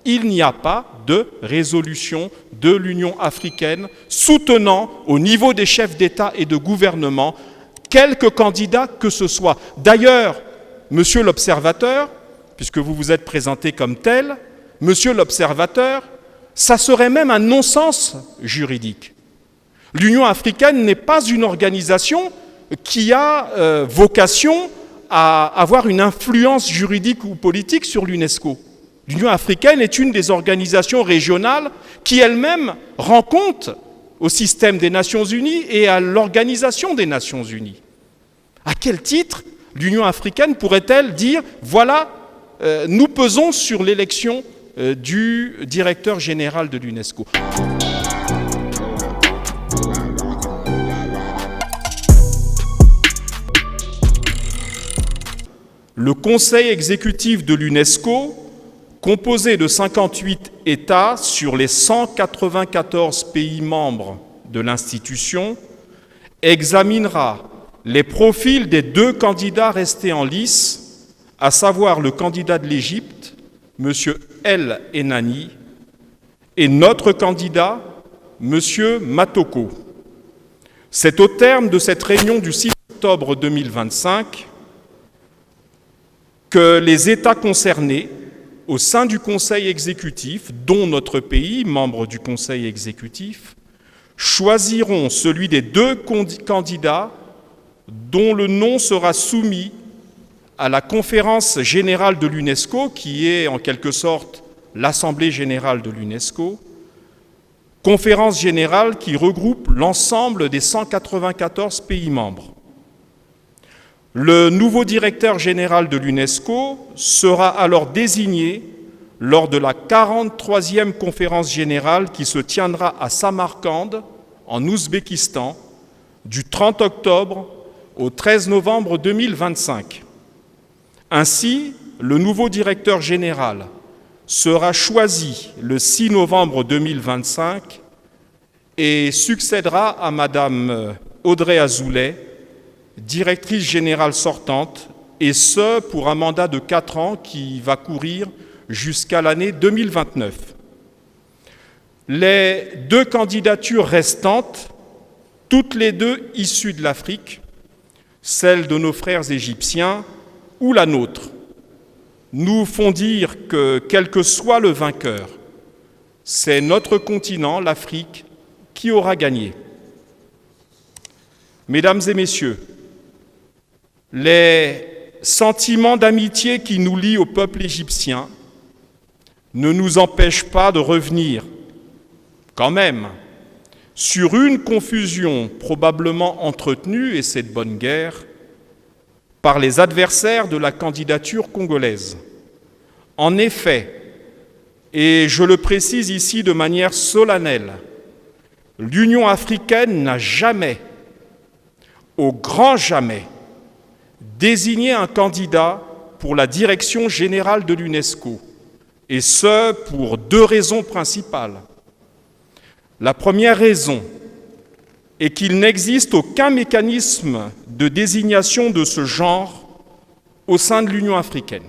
il n'y a pas de résolution de l'Union africaine soutenant au niveau des chefs d'État et de gouvernement quelque candidat que ce soit. D'ailleurs, monsieur l'observateur, puisque vous vous êtes présenté comme tel, monsieur l'observateur, ça serait même un non-sens juridique. L'Union africaine n'est pas une organisation qui a vocation à avoir une influence juridique ou politique sur l'UNESCO. L'Union africaine est une des organisations régionales qui elle-même rend compte au système des Nations unies et à l'Organisation des Nations unies. À quel titre l'Union africaine pourrait-elle dire « voilà, nous pesons sur l'élection du directeur général de l'UNESCO ». Le Conseil exécutif de l'UNESCO, composé de 58 États sur les 194 pays membres de l'institution, examinera les profils des 2 candidats restés en lice, à savoir le candidat de l'Égypte, M. El Enani, et notre candidat, M. Matoko. C'est au terme de cette réunion du 6 octobre 2025 que les États concernés, au sein du Conseil exécutif, dont notre pays, membre du Conseil exécutif, choisiront celui des 2 candidats dont le nom sera soumis à la conférence générale de l'UNESCO, qui est en quelque sorte l'Assemblée générale de l'UNESCO, conférence générale qui regroupe l'ensemble des 194 pays membres. Le nouveau directeur général de l'UNESCO sera alors désigné lors de la 43e conférence générale qui se tiendra à Samarcande, en Ouzbékistan, du 30 octobre au 13 novembre 2025. Ainsi, le nouveau directeur général sera choisi le 6 novembre 2025 et succédera à Madame Audrey Azoulay, directrice générale sortante, et ce pour un mandat de 4 ans qui va courir jusqu'à l'année 2029. Les 2 candidatures restantes, toutes les 2 issues de l'Afrique, celle de nos frères égyptiens ou la nôtre, nous font dire que, quel que soit le vainqueur, c'est notre continent, l'Afrique, qui aura gagné. Mesdames et messieurs, les sentiments d'amitié qui nous lient au peuple égyptien ne nous empêchent pas de revenir, quand même, sur une confusion probablement entretenue, et c'est de bonne guerre, par les adversaires de la candidature congolaise. En effet, et je le précise ici de manière solennelle, l'Union africaine n'a jamais, au grand jamais, désigné un candidat pour la direction générale de l'UNESCO, et ce pour 2 raisons principales. La première raison est qu'il n'existe aucun mécanisme de désignation de ce genre au sein de l'Union africaine.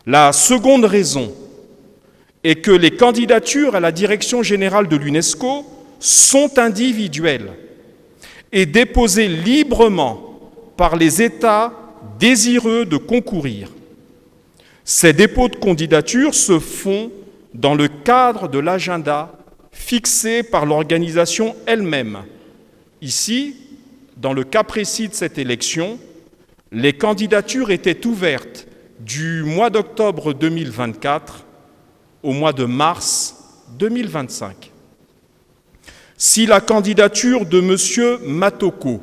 La seconde raison est que les candidatures à la direction générale de l'UNESCO sont individuelles et déposées librement par les États désireux de concourir. Ces dépôts de candidature se font dans le cadre de l'agenda fixé par l'organisation elle-même. Ici, dans le cas précis de cette élection, les candidatures étaient ouvertes du mois d'octobre 2024 au mois de mars 2025. Si la candidature de M. Matoko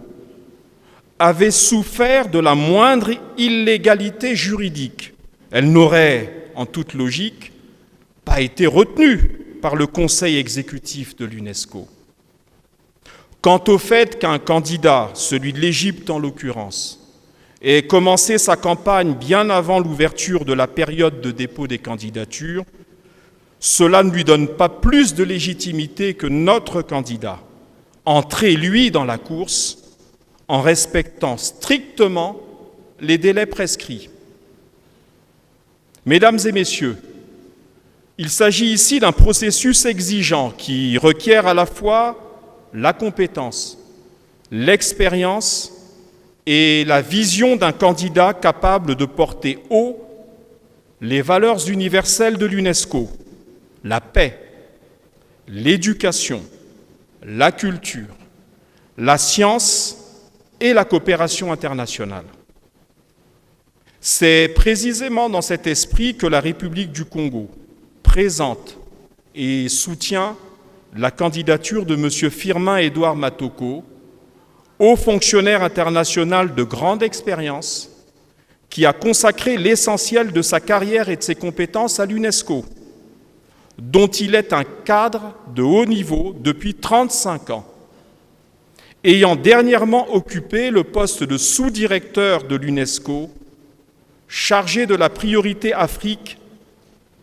avait souffert de la moindre illégalité juridique, elle n'aurait, en toute logique, pas été retenue par le Conseil exécutif de l'UNESCO. Quant au fait qu'un candidat, celui de l'Égypte en l'occurrence, ait commencé sa campagne bien avant l'ouverture de la période de dépôt des candidatures, cela ne lui donne pas plus de légitimité que notre candidat, entré, lui, dans la course en respectant strictement les délais prescrits. Mesdames et messieurs, Il s'agit ici d'un processus exigeant qui requiert à la fois la compétence, l'expérience et la vision d'un candidat capable de porter haut les valeurs universelles de l'UNESCO, la paix, l'éducation, la culture, la science et la coopération internationale. C'est précisément dans cet esprit que la République du Congo présente et soutient la candidature de M. Firmin Edouard Matoko, haut fonctionnaire international de grande expérience, qui a consacré l'essentiel de sa carrière et de ses compétences à l'UNESCO, dont il est un cadre de haut niveau depuis 35 ans, ayant dernièrement occupé le poste de sous-directeur de l'UNESCO, chargé de la priorité Afrique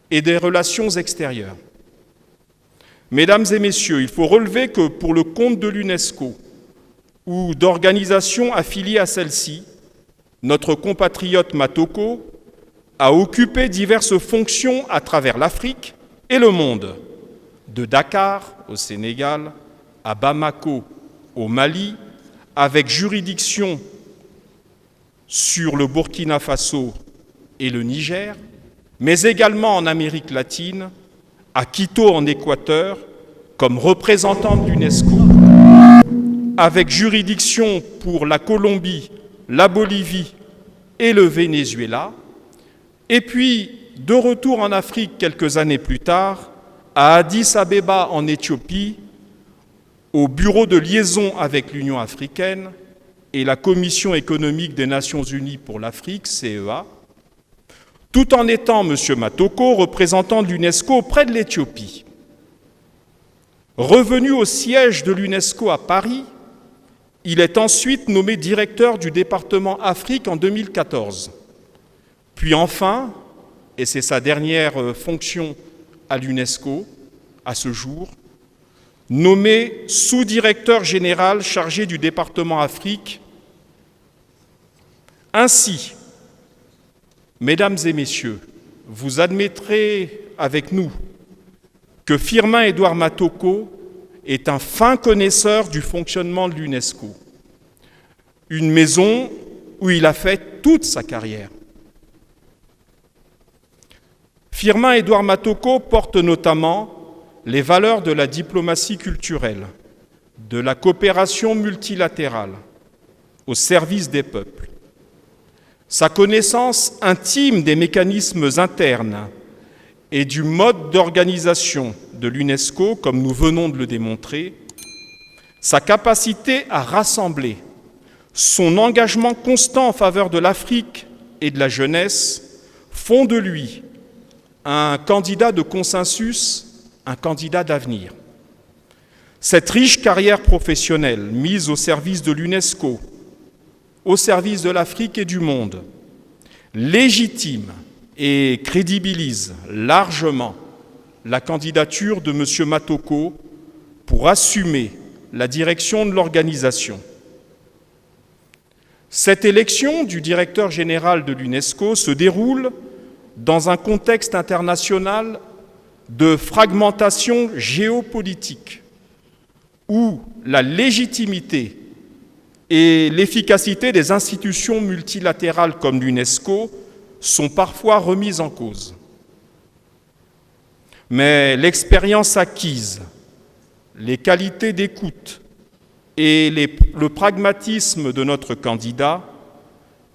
et des relations extérieures. Mesdames et messieurs, il faut relever que pour le compte de l'UNESCO ou d'organisations affiliées à celle-ci, notre compatriote Matoko a occupé diverses fonctions à travers l'Afrique et le monde, de Dakar au Sénégal, à Bamako au Mali, avec juridiction sur le Burkina Faso et le Niger, mais également en Amérique latine, à Quito en Équateur, comme représentant de l'UNESCO, avec juridiction pour la Colombie, la Bolivie et le Venezuela, et puis de retour en Afrique quelques années plus tard, à Addis Abeba en Éthiopie, au bureau de liaison avec l'Union africaine et la Commission économique des Nations unies pour l'Afrique, CEA, tout en étant, M. Matoko, représentant de l'UNESCO auprès de l'Éthiopie. Revenu au siège de l'UNESCO à Paris, il est ensuite nommé directeur du département Afrique en 2014. Puis enfin, et c'est sa dernière fonction à l'UNESCO à ce jour, nommé sous-directeur général chargé du département Afrique. Ainsi, mesdames et messieurs, vous admettrez avec nous que Firmin Edouard Matoko est un fin connaisseur du fonctionnement de l'UNESCO, une maison où il a fait toute sa carrière. Firmin Edouard Matoko porte notamment les valeurs de la diplomatie culturelle, de la coopération multilatérale au service des peuples. Sa connaissance intime des mécanismes internes et du mode d'organisation de l'UNESCO, comme nous venons de le démontrer, sa capacité à rassembler, son engagement constant en faveur de l'Afrique et de la jeunesse font de lui un candidat de consensus, un candidat d'avenir. Cette riche carrière professionnelle mise au service de l'UNESCO, au service de l'Afrique et du monde, légitime et crédibilise largement la candidature de M. Matoko pour assumer la direction de l'organisation. Cette élection du directeur général de l'UNESCO se déroule dans un contexte international de fragmentation géopolitique, où la légitimité et l'efficacité des institutions multilatérales comme l'UNESCO sont parfois remises en cause. Mais l'expérience acquise, les qualités d'écoute et le pragmatisme de notre candidat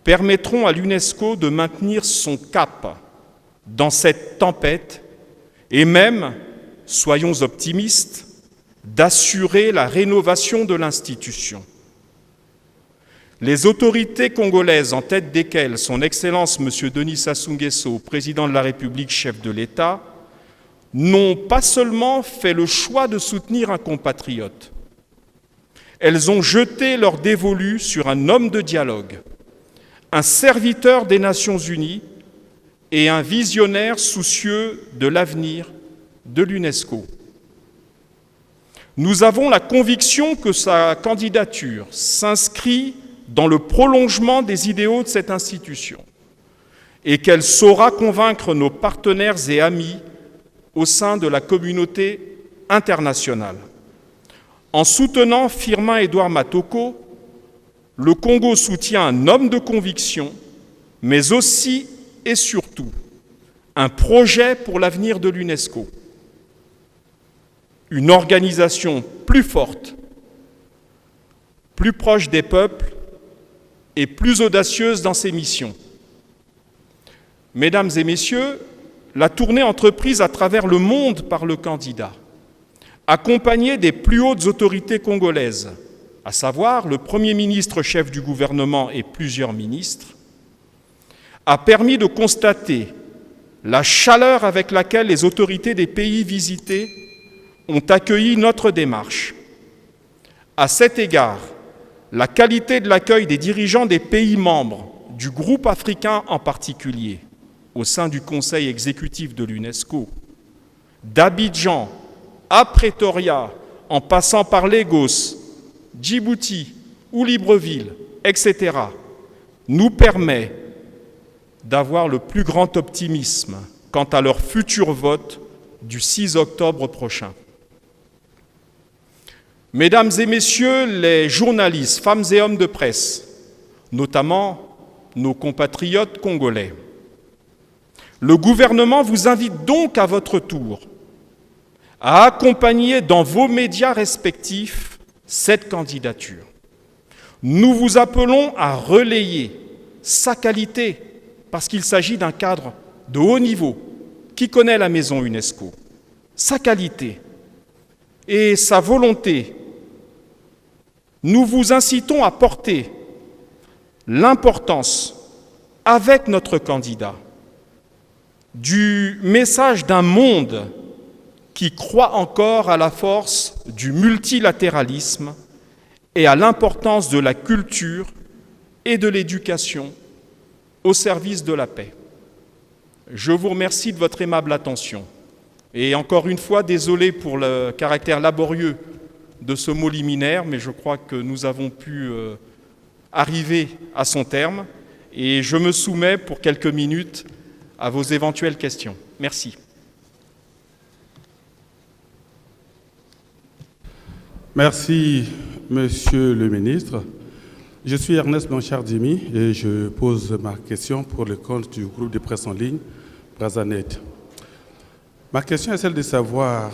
permettront à l'UNESCO de maintenir son cap dans cette tempête et même, soyons optimistes, d'assurer la rénovation de l'institution. Les autorités congolaises, en tête desquelles son Excellence M. Denis Sassou Nguesso, président de la République, chef de l'État, n'ont pas seulement fait le choix de soutenir un compatriote, elles ont jeté leur dévolu sur un homme de dialogue, un serviteur des Nations unies et un visionnaire soucieux de l'avenir de l'UNESCO. Nous avons la conviction que sa candidature s'inscrit dans le prolongement des idéaux de cette institution et qu'elle saura convaincre nos partenaires et amis au sein de la communauté internationale. En soutenant Firmin-Édouard Matoko, le Congo soutient un homme de conviction, mais aussi et surtout un projet pour l'avenir de l'UNESCO. Une organisation plus forte, plus proche des peuples et plus audacieuse dans ses missions. Mesdames et messieurs, la tournée entreprise à travers le monde par le candidat, accompagnée des plus hautes autorités congolaises, à savoir le Premier ministre chef du gouvernement et plusieurs ministres, a permis de constater la chaleur avec laquelle les autorités des pays visités ont accueilli notre démarche. À cet égard, la qualité de l'accueil des dirigeants des pays membres, du groupe africain en particulier, au sein du Conseil exécutif de l'UNESCO, d'Abidjan à Pretoria, en passant par Lagos, Djibouti ou Libreville, etc., nous permet d'avoir le plus grand optimisme quant à leur futur vote du 6 octobre prochain. Mesdames et messieurs les journalistes, femmes et hommes de presse, notamment nos compatriotes congolais, le gouvernement vous invite donc à votre tour à accompagner dans vos médias respectifs cette candidature. Nous vous appelons à relayer sa qualité, parce qu'il s'agit d'un cadre de haut niveau qui connaît la maison UNESCO, sa qualité et sa volonté. Nous vous incitons à porter l'importance, avec notre candidat, du message d'un monde qui croit encore à la force du multilatéralisme et à l'importance de la culture et de l'éducation au service de la paix. Je vous remercie de votre aimable attention. Et encore une fois, désolé pour le caractère laborieux de ce mot liminaire, mais je crois que nous avons pu arriver à son terme. Et je me soumets pour quelques minutes à vos éventuelles questions. Merci. Merci, Monsieur le ministre. Je suis Ernest Blanchard-Dimi et je pose ma question pour le compte du groupe de presse en ligne Brazanet. Ma question est celle de savoir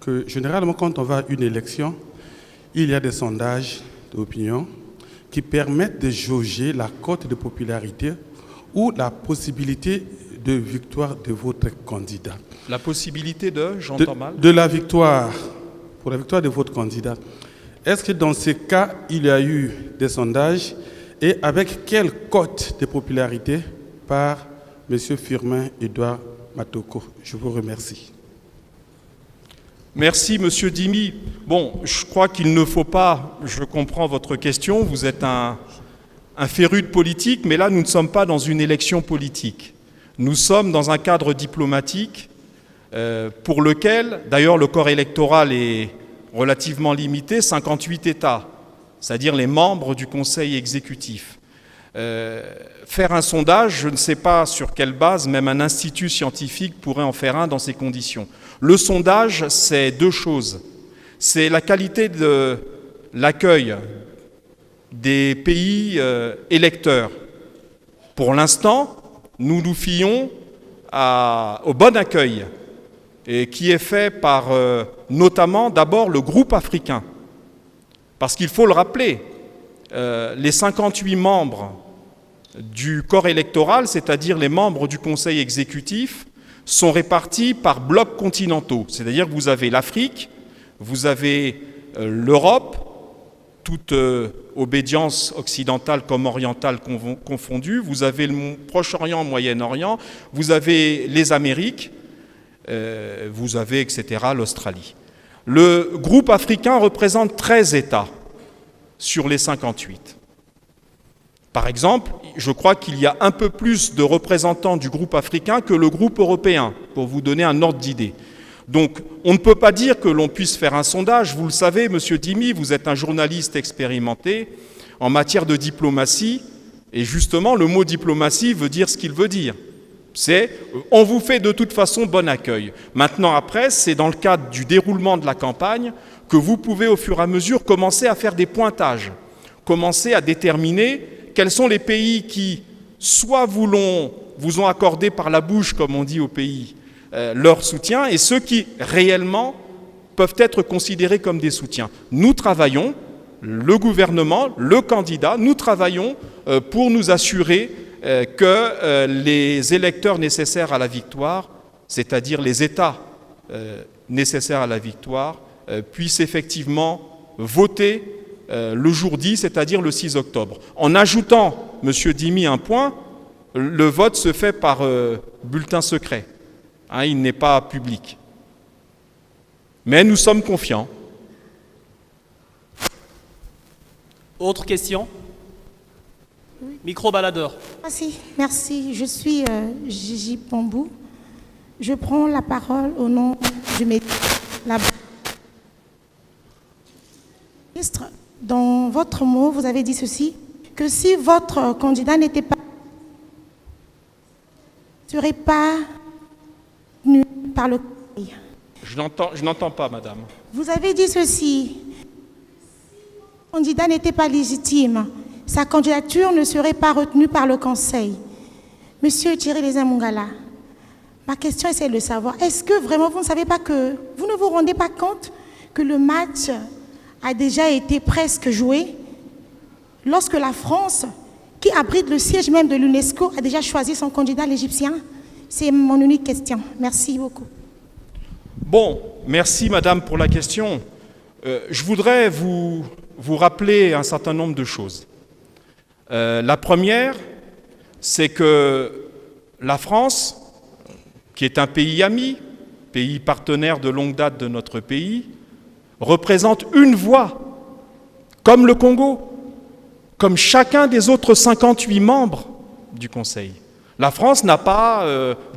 que généralement quand on va à une élection, il y a des sondages d'opinion qui permettent de jauger la cote de popularité ou la possibilité de victoire de votre candidat. La possibilité de, j'entends mal. De la victoire, pour la victoire de votre candidat. Est-ce que dans ces cas, il y a eu des sondages et avec quelle cote de popularité par M. Firmin-Édouard Matoko? Je vous remercie. Merci, M. Dimi. Bon, je crois qu'il ne faut pas, je comprends votre question, vous êtes un féru de politique, mais là, nous ne sommes pas dans une élection politique. Nous sommes dans un cadre diplomatique pour lequel, d'ailleurs, le corps électoral est relativement limité, 58 États, c'est-à-dire les membres du Conseil exécutif. Faire un sondage, je ne sais pas sur quelle base, même un institut scientifique pourrait en faire un dans ces conditions. Le sondage, c'est deux choses. C'est la qualité de l'accueil des pays électeurs. Pour l'instant, nous nous fions au bon accueil, et qui est fait par notamment d'abord le groupe africain. Parce qu'il faut le rappeler, les 58 membres du corps électoral, c'est-à-dire les membres du Conseil exécutif, sont répartis par blocs continentaux. C'est-à-dire que vous avez l'Afrique, vous avez l'Europe, toute obédience occidentale comme orientale confondue, vous avez le Proche-Orient, Moyen-Orient, vous avez les Amériques, vous avez, etc., l'Australie. Le groupe africain représente 13 États sur les 58. Par exemple, je crois qu'il y a un peu plus de représentants du groupe africain que le groupe européen, pour vous donner un ordre d'idée. Donc, on ne peut pas dire que l'on puisse faire un sondage. Vous le savez, Monsieur Dimi, vous êtes un journaliste expérimenté en matière de diplomatie, et justement, le mot diplomatie veut dire ce qu'il veut dire. On vous fait de toute façon bon accueil. Maintenant, après, c'est dans le cadre du déroulement de la campagne que vous pouvez au fur et à mesure commencer à faire des pointages, commencer à déterminer quels sont les pays qui, soit vous ont accordé par la bouche, comme on dit au pays, leur soutien, et ceux qui réellement peuvent être considérés comme des soutiens. Nous travaillons, le gouvernement, le candidat, nous travaillons pour nous assurer que les électeurs nécessaires à la victoire, c'est-à-dire les États nécessaires à la victoire, puissent effectivement voter le jour 10, c'est-à-dire le 6 octobre. En ajoutant, M. Dimi, un point, le vote se fait par bulletin secret. Il n'est pas public. Mais nous sommes confiants. Autre question? Micro baladeur. Merci. Je suis Gigi Pambou. Je prends la parole au nom du ministre. Dans votre mot, vous avez dit ceci, que si votre candidat ne serait pas tenu par le Conseil. Je n'entends pas, madame. Vous avez dit ceci, si le candidat n'était pas légitime, sa candidature ne serait pas retenue par le Conseil. Monsieur Thierry Lézin-Mongala, ma question est de savoir, est-ce que vraiment vous ne savez pas que, vous ne vous rendez pas compte que le match a déjà été presque joué lorsque la France, qui abrite le siège même de l'UNESCO, a déjà choisi son candidat l'Égyptien? C'est mon unique question. Merci beaucoup. Bon, merci madame pour la question. Je voudrais vous rappeler un certain nombre de choses. La première, c'est que la France, qui est un pays ami, pays partenaire de longue date de notre pays, représente une voix, comme le Congo, comme chacun des autres 58 membres du Conseil. La France n'a pas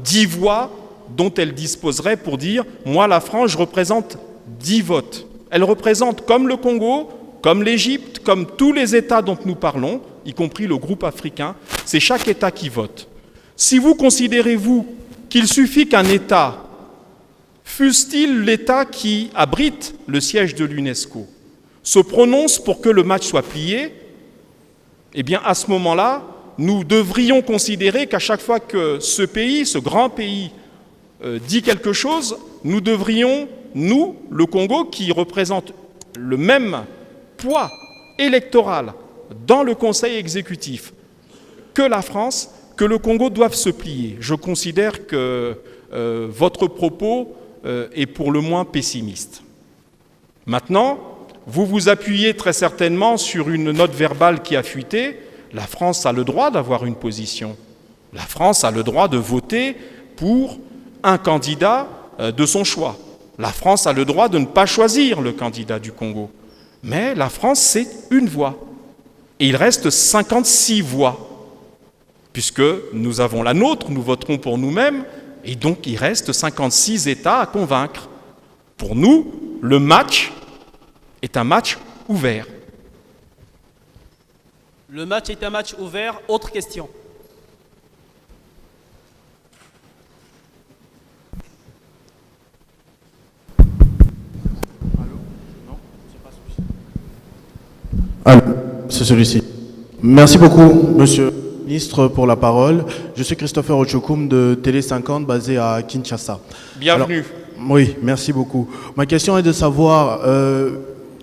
10 voix dont elle disposerait pour dire « moi, la France, je représente 10 votes ». Elle représente comme le Congo, comme l'Égypte, comme tous les États dont nous parlons, y compris le groupe africain, c'est chaque État qui vote. Si vous considérez, vous, qu'il suffit qu'un État, fût-il l'État qui abrite le siège de l'UNESCO, se prononce pour que le match soit plié, eh bien, à ce moment-là, nous devrions considérer qu'à chaque fois que ce pays, ce grand pays, dit quelque chose, nous devrions, nous, le Congo, qui représente le même poids électoral dans le Conseil exécutif que la France, que le Congo doive se plier. Je considère que votre propos est pour le moins pessimiste. Maintenant, vous vous appuyez très certainement sur une note verbale qui a fuité. La France a le droit d'avoir une position. La France a le droit de voter pour un candidat de son choix. La France a le droit de ne pas choisir le candidat du Congo. Mais la France, c'est une voix. Et il reste 56 voix, puisque nous avons la nôtre, nous voterons pour nous-mêmes, et donc il reste 56 États à convaincre. Pour nous, le match est un match ouvert. Le match est un match ouvert. Autre question. Allô, c'est celui-ci. Merci beaucoup, monsieur le ministre, pour la parole. Je suis Christopher Ochokoum de Télé 50, basé à Kinshasa. Bienvenue. Alors, oui, merci beaucoup. Ma question est de savoir,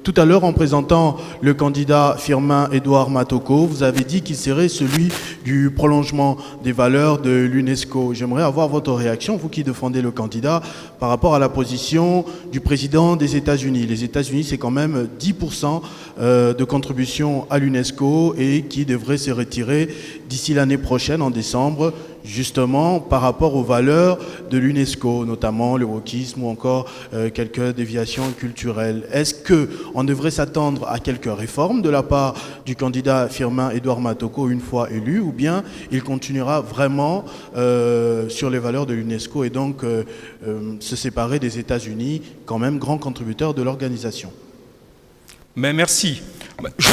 tout à l'heure, en présentant le candidat Firmin Edouard Matoko, vous avez dit qu'il serait celui du prolongement des valeurs de l'UNESCO. J'aimerais avoir votre réaction, vous qui défendez le candidat, par rapport à la position du président des États-Unis. Les États-Unis, c'est quand même 10% de contribution à l'UNESCO et qui devrait se retirer d'ici l'année prochaine, en décembre, justement par rapport aux valeurs de l'UNESCO, notamment le wokisme ou encore quelques déviations culturelles. Est-ce qu'on devrait s'attendre à quelques réformes de la part du candidat Firmin Edouard Matoko une fois élu, ou bien il continuera vraiment sur les valeurs de l'UNESCO et donc se séparer des États-Unis, quand même grand contributeur de l'organisation? Mais merci.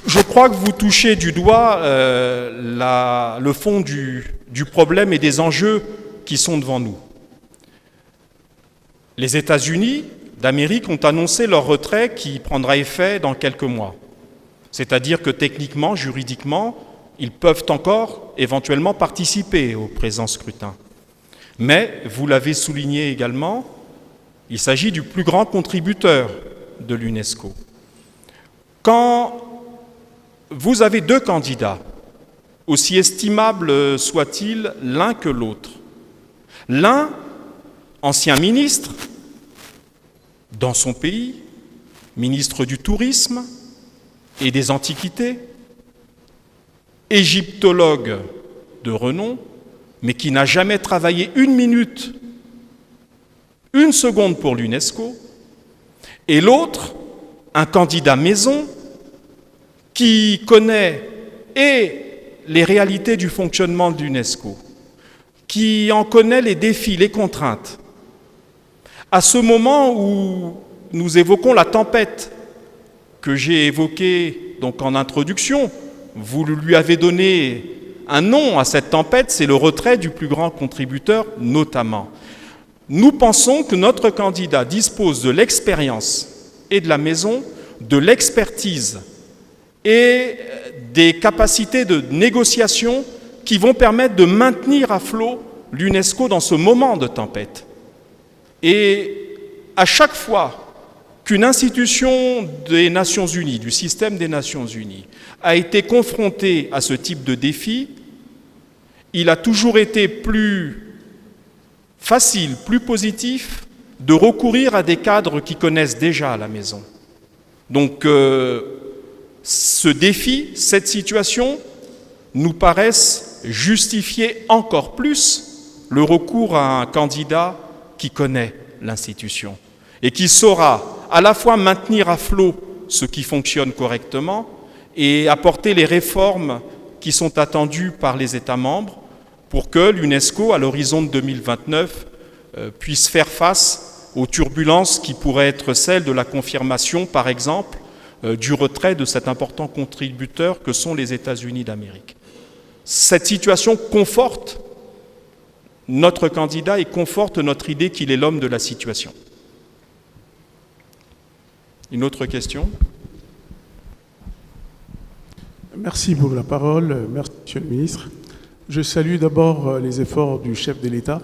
Je crois que vous touchez du doigt le fond du problème et des enjeux qui sont devant nous. Les États-Unis d'Amérique ont annoncé leur retrait qui prendra effet dans quelques mois. C'est-à-dire que techniquement, juridiquement, ils peuvent encore éventuellement participer au présent scrutin. Mais, vous l'avez souligné également, il s'agit du plus grand contributeur de l'UNESCO. Quand vous avez deux candidats, aussi estimables soient-ils l'un que l'autre, l'un, ancien ministre dans son pays, ministre du Tourisme et des Antiquités, égyptologue de renom, mais qui n'a jamais travaillé une minute, une seconde pour l'UNESCO, et l'autre, un candidat maison, qui connaît et les réalités du fonctionnement de l'UNESCO, qui en connaît les défis, les contraintes. À ce moment où nous évoquons la tempête que j'ai évoquée donc en introduction, vous lui avez donné un nom à cette tempête, c'est le retrait du plus grand contributeur notamment. Nous pensons que notre candidat dispose de l'expérience et de la maison, de l'expertise et des capacités de négociation qui vont permettre de maintenir à flot l'UNESCO dans ce moment de tempête. Et à chaque fois qu'une institution des Nations Unies, du système des Nations Unies, a été confrontée à ce type de défi, il a toujours été plus facile, plus positif de recourir à des cadres qui connaissent déjà la maison. Donc, ce défi, cette situation, nous paraissent justifier encore plus le recours à un candidat qui connaît l'institution et qui saura à la fois maintenir à flot ce qui fonctionne correctement et apporter les réformes qui sont attendues par les États membres pour que l'UNESCO, à l'horizon de 2029, puisse faire face aux turbulences qui pourraient être celles de la confirmation, par exemple, du retrait de cet important contributeur que sont les États-Unis d'Amérique. Cette situation conforte notre candidat et conforte notre idée qu'il est l'homme de la situation. Une autre question ? Merci pour la parole. Merci, Monsieur le ministre. Je salue d'abord les efforts du chef de l'État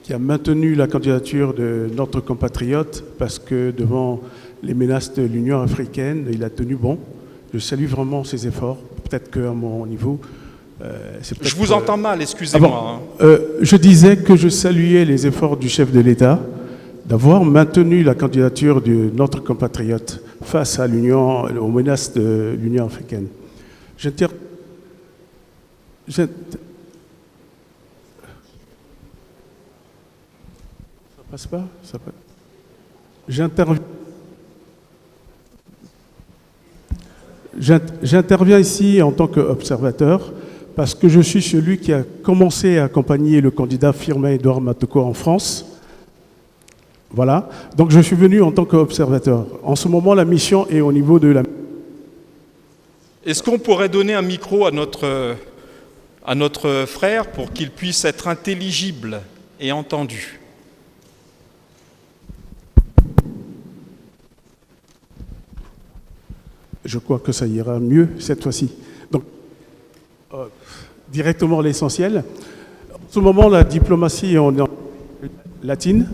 qui a maintenu la candidature de notre compatriote parce que devant les menaces de l'Union africaine, il a tenu bon. Je salue vraiment ses efforts. Peut-être qu'à mon niveau... je vous entends mal, excusez-moi. Je disais que je saluais les efforts du chef de l'État d'avoir maintenu la candidature de notre compatriote face à l'Union, aux menaces de l'Union africaine. Ça passe pas ? J'interviens ici en tant qu'observateur parce que je suis celui qui a commencé à accompagner le candidat Firmin Edouard Matoko en France. Voilà. Donc je suis venu en tant qu'observateur. En ce moment, la mission est au niveau de la... Est-ce qu'on pourrait donner un micro à notre frère pour qu'il puisse être intelligible et entendu ? Je crois que ça ira mieux cette fois-ci. Donc, directement à l'essentiel. En ce moment, la diplomatie en latine.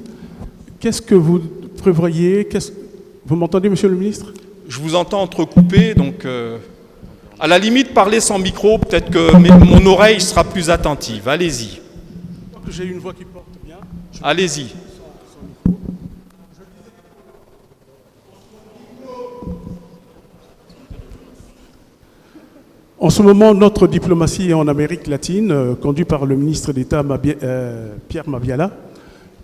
Qu'est-ce que vous prévoyez ? Vous m'entendez, Monsieur le ministre ? Je vous entends entrecoupé, donc à la limite, parlez sans micro, peut-être que mon oreille sera plus attentive. Allez-y. J'ai une voix qui porte bien. Allez-y. En ce moment, notre diplomatie est en Amérique latine, conduite par le ministre d'État Pierre Mabiala.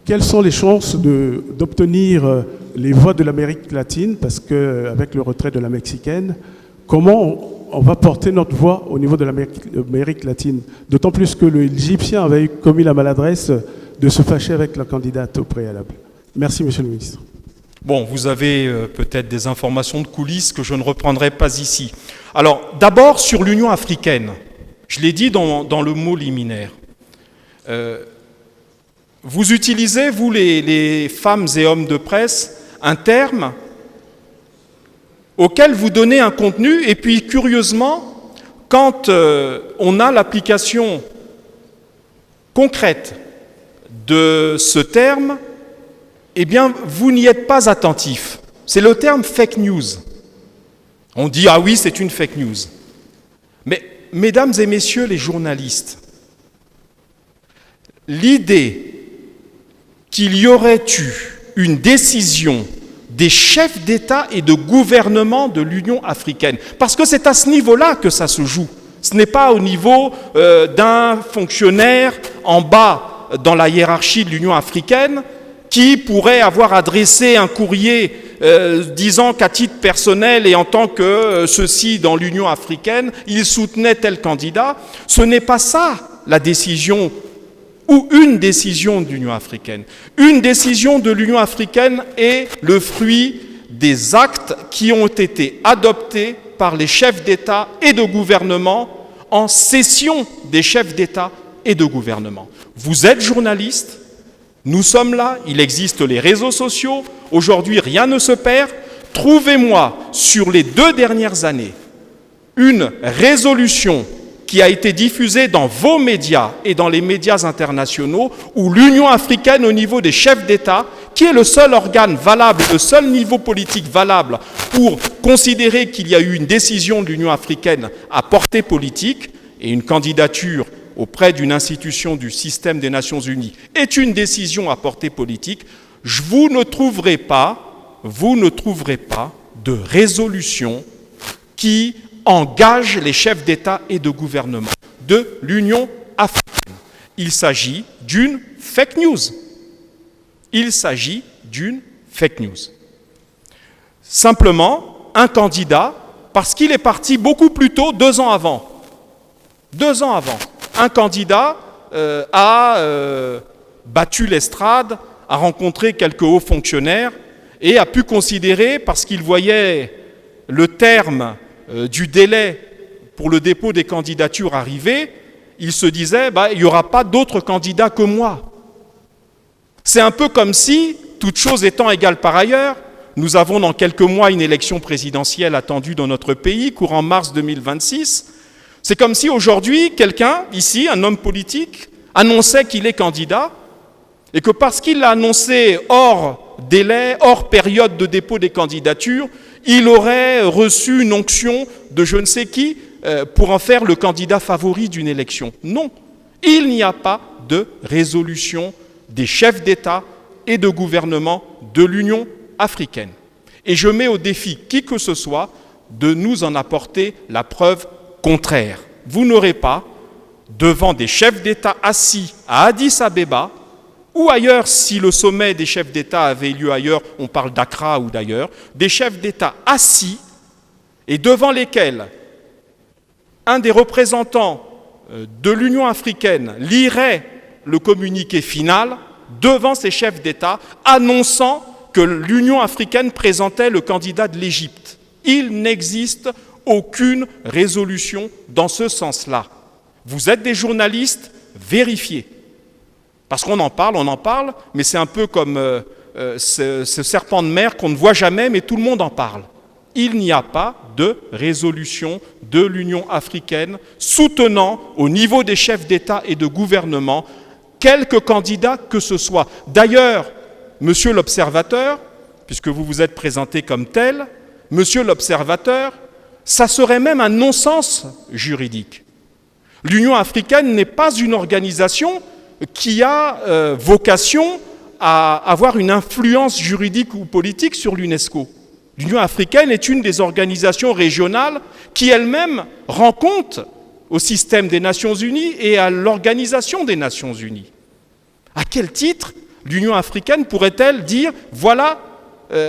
Quelles sont les chances d'obtenir les voix de l'Amérique latine? Parce qu'avec le retrait de la mexicaine, comment on va porter notre voix au niveau de l'Amérique latine? D'autant plus que l'Égyptien avait commis la maladresse de se fâcher avec la candidate au préalable. Merci, Monsieur le ministre. Bon, vous avez peut-être des informations de coulisses que je ne reprendrai pas ici. Alors, d'abord sur l'Union africaine, je l'ai dit dans le mot liminaire. Vous utilisez, vous les femmes et hommes de presse, un terme auquel vous donnez un contenu, et puis curieusement, quand on a l'application concrète de ce terme, eh bien, vous n'y êtes pas attentif. C'est le terme fake news. On dit, ah oui, c'est une fake news. Mais, mesdames et messieurs les journalistes, l'idée qu'il y aurait eu une décision des chefs d'État et de gouvernement de l'Union africaine, parce que c'est à ce niveau-là que ça se joue. Ce n'est pas au niveau d'un fonctionnaire en bas dans la hiérarchie de l'Union africaine qui pourrait avoir adressé un courrier disant qu'à titre personnel et en tant que ceci dans l'Union africaine, il soutenait tel candidat. Ce n'est pas ça la décision ou une décision de l'Union africaine. Une décision de l'Union africaine est le fruit des actes qui ont été adoptés par les chefs d'État et de gouvernement en session des chefs d'État et de gouvernement. Vous êtes journaliste, nous sommes là, il existe les réseaux sociaux, aujourd'hui rien ne se perd. Trouvez-moi sur les 2 dernières années une résolution qui a été diffusée dans vos médias et dans les médias internationaux où l'Union africaine au niveau des chefs d'État, qui est le seul organe valable, le seul niveau politique valable pour considérer qu'il y a eu une décision de l'Union africaine à portée politique et une candidature auprès d'une institution du système des Nations Unies est une décision à portée politique, vous ne trouverez pas de résolution qui engage les chefs d'État et de gouvernement de l'Union africaine. Il s'agit d'une fake news. Il s'agit d'une fake news. Simplement, un candidat, parce qu'il est parti beaucoup plus tôt, 2 ans avant, un candidat a battu l'estrade, a rencontré quelques hauts fonctionnaires et a pu considérer, parce qu'il voyait le terme du délai pour le dépôt des candidatures arriver, il se disait, il n'y aura pas d'autres candidats que moi. C'est un peu comme si, toutes choses étant égales par ailleurs, nous avons dans quelques mois une élection présidentielle attendue dans notre pays, courant mars 2026. C'est comme si aujourd'hui, quelqu'un, ici, un homme politique, annonçait qu'il est candidat, et que parce qu'il l'a annoncé hors délai, hors période de dépôt des candidatures, il aurait reçu une onction de je ne sais qui pour en faire le candidat favori d'une élection. Non, il n'y a pas de résolution des chefs d'État et de gouvernement de l'Union africaine. Et je mets au défi qui que ce soit de nous en apporter la preuve contraire. Vous n'aurez pas, devant des chefs d'État assis à Addis Abeba, ou ailleurs, si le sommet des chefs d'État avait lieu ailleurs, on parle d'Accra ou d'ailleurs, des chefs d'État assis et devant lesquels un des représentants de l'Union africaine lirait le communiqué final devant ces chefs d'État annonçant que l'Union africaine présentait le candidat de l'Égypte. Il n'existe aucune résolution dans ce sens-là. Vous êtes des journalistes, vérifiez. Parce qu'on en parle, mais c'est un peu comme ce serpent de mer qu'on ne voit jamais, mais tout le monde en parle. Il n'y a pas de résolution de l'Union africaine soutenant au niveau des chefs d'État et de gouvernement quelque candidat que ce soit. D'ailleurs, monsieur l'observateur, puisque vous vous êtes présenté comme tel, monsieur l'observateur, ça serait même un non-sens juridique. L'Union africaine n'est pas une organisation qui a vocation à avoir une influence juridique ou politique sur l'UNESCO. L'Union africaine est une des organisations régionales qui elle-même rend compte au système des Nations Unies et à l'Organisation des Nations Unies. À quel titre l'Union africaine pourrait-elle dire « voilà,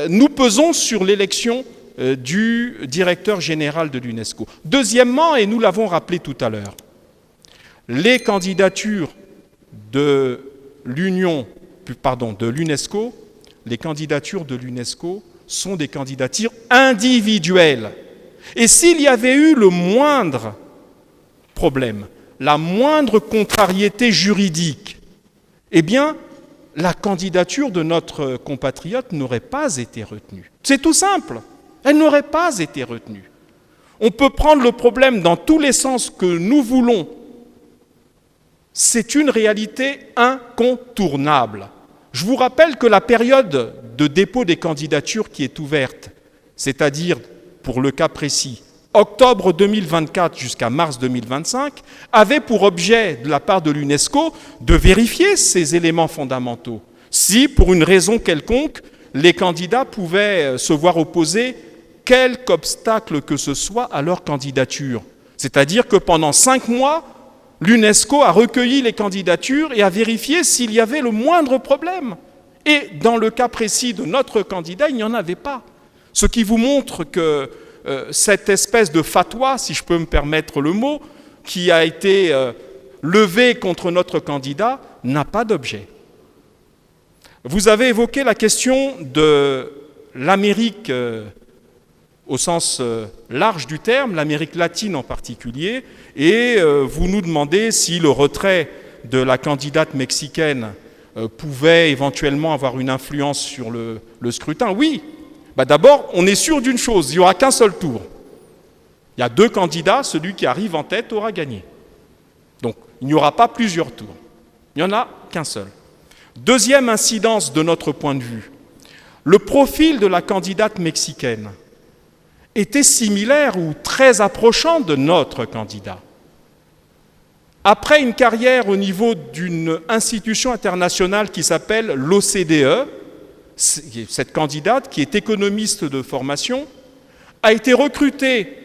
nous pesons sur l'élection du directeur général de l'UNESCO ». Deuxièmement, et nous l'avons rappelé tout à l'heure, les candidatures de l'UNESCO, les candidatures de l'UNESCO sont des candidatures individuelles. Et s'il y avait eu le moindre problème, la moindre contrariété juridique, eh bien, la candidature de notre compatriote n'aurait pas été retenue. C'est tout simple, elle n'aurait pas été retenue. On peut prendre le problème dans tous les sens que nous voulons. C'est une réalité incontournable. Je vous rappelle que la période de dépôt des candidatures qui est ouverte, c'est-à-dire, pour le cas précis, octobre 2024 jusqu'à mars 2025, avait pour objet, de la part de l'UNESCO, de vérifier ces éléments fondamentaux. Si, pour une raison quelconque, les candidats pouvaient se voir opposer quelque obstacle que ce soit à leur candidature. C'est-à-dire que pendant 5 mois, l'UNESCO a recueilli les candidatures et a vérifié s'il y avait le moindre problème. Et dans le cas précis de notre candidat, il n'y en avait pas. Ce qui vous montre que cette espèce de fatwa, si je peux me permettre le mot, qui a été levée contre notre candidat, n'a pas d'objet. Vous avez évoqué la question de l'Amérique au sens large du terme, l'Amérique latine en particulier, et vous nous demandez si le retrait de la candidate mexicaine pouvait éventuellement avoir une influence sur le scrutin. Oui. D'abord, on est sûr d'une chose, il n'y aura qu'un seul tour. Il y a 2 candidats, celui qui arrive en tête aura gagné. Donc, il n'y aura pas plusieurs tours. Il n'y en a qu'un seul. Deuxième incidence de notre point de vue, le profil de la candidate mexicaine était similaire ou très approchant de notre candidat. Après une carrière au niveau d'une institution internationale qui s'appelle l'OCDE, cette candidate, qui est économiste de formation, a été recrutée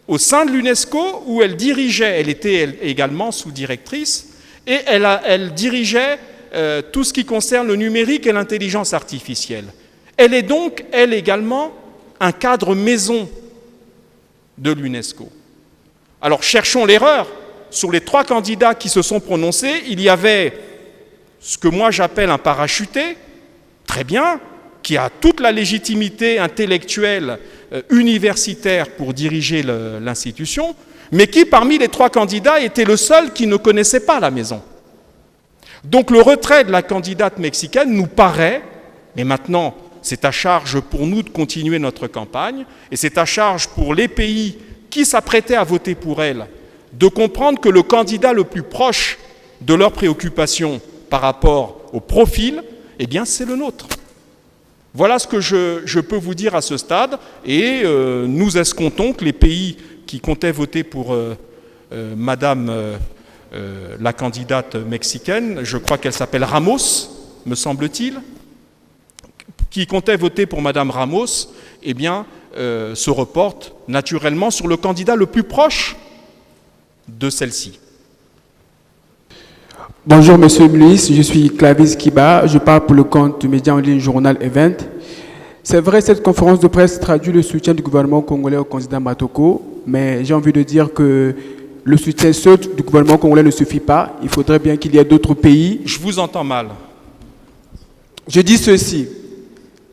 au sein de l'UNESCO où elle dirigeait, elle était également sous-directrice, et elle dirigeait tout ce qui concerne le numérique et l'intelligence artificielle. Elle est donc, elle également, un cadre maison de l'UNESCO. Alors cherchons l'erreur. Sur les 3 candidats qui se sont prononcés, il y avait ce que moi j'appelle un parachuté, très bien, qui a toute la légitimité intellectuelle universitaire pour diriger l'institution, mais qui, parmi les 3 candidats, était le seul qui ne connaissait pas la maison. Donc le retrait de la candidate mexicaine nous paraît, mais maintenant c'est à charge pour nous de continuer notre campagne, et c'est à charge pour les pays qui s'apprêtaient à voter pour elle, de comprendre que le candidat le plus proche de leurs préoccupations par rapport au profil, eh bien c'est le nôtre. Voilà ce que je peux vous dire à ce stade, et nous escomptons que les pays qui comptaient voter pour Madame la candidate mexicaine, je crois qu'elle s'appelle Ramos, me semble-t-il, qui comptaient voter pour Madame Ramos, eh bien se reportent naturellement sur le candidat le plus proche de celle-ci. Bonjour Monsieur le ministre, je suis Clavis Kiba, je parle pour le compte du média en ligne Journal Event. C'est vrai, cette conférence de presse traduit le soutien du gouvernement congolais au candidat Matoko, mais j'ai envie de dire que le soutien seul du gouvernement congolais ne suffit pas, il faudrait bien qu'il y ait d'autres pays. Je vous entends mal. Je dis ceci,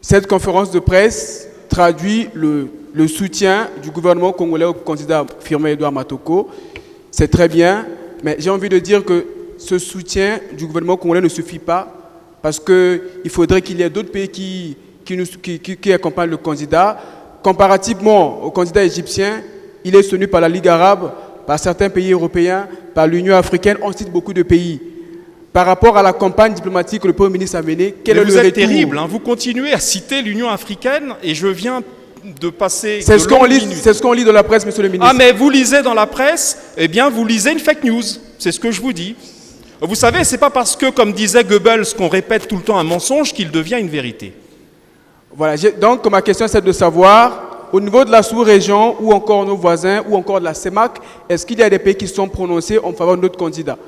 cette conférence de presse traduit le soutien du gouvernement congolais au candidat Firmin Edouard Matoko. C'est très bien, mais j'ai envie de dire que ce soutien du gouvernement congolais ne suffit pas parce qu'il faudrait qu'il y ait d'autres pays qui accompagnent le candidat. Comparativement au candidat égyptien, il est soutenu par la Ligue arabe, par certains pays européens, par l'Union africaine, on cite beaucoup de pays. Par rapport à la campagne diplomatique que le Premier ministre a menée, quel est le retour ? Vous êtes terrible, hein, vous continuez à citer l'Union africaine et je viens de passer c'est ce qu'on lit dans la presse, monsieur le ministre. Ah, mais vous lisez dans la presse, eh bien, vous lisez une fake news. C'est ce que je vous dis. Vous savez, c'est pas parce que, comme disait Goebbels, qu'on répète tout le temps un mensonge qu'il devient une vérité. Voilà, donc ma question c'est de savoir, au niveau de la sous-région, ou encore nos voisins, ou encore de la CEMAC, est-ce qu'il y a des pays qui sont prononcés en faveur de notre candidat ?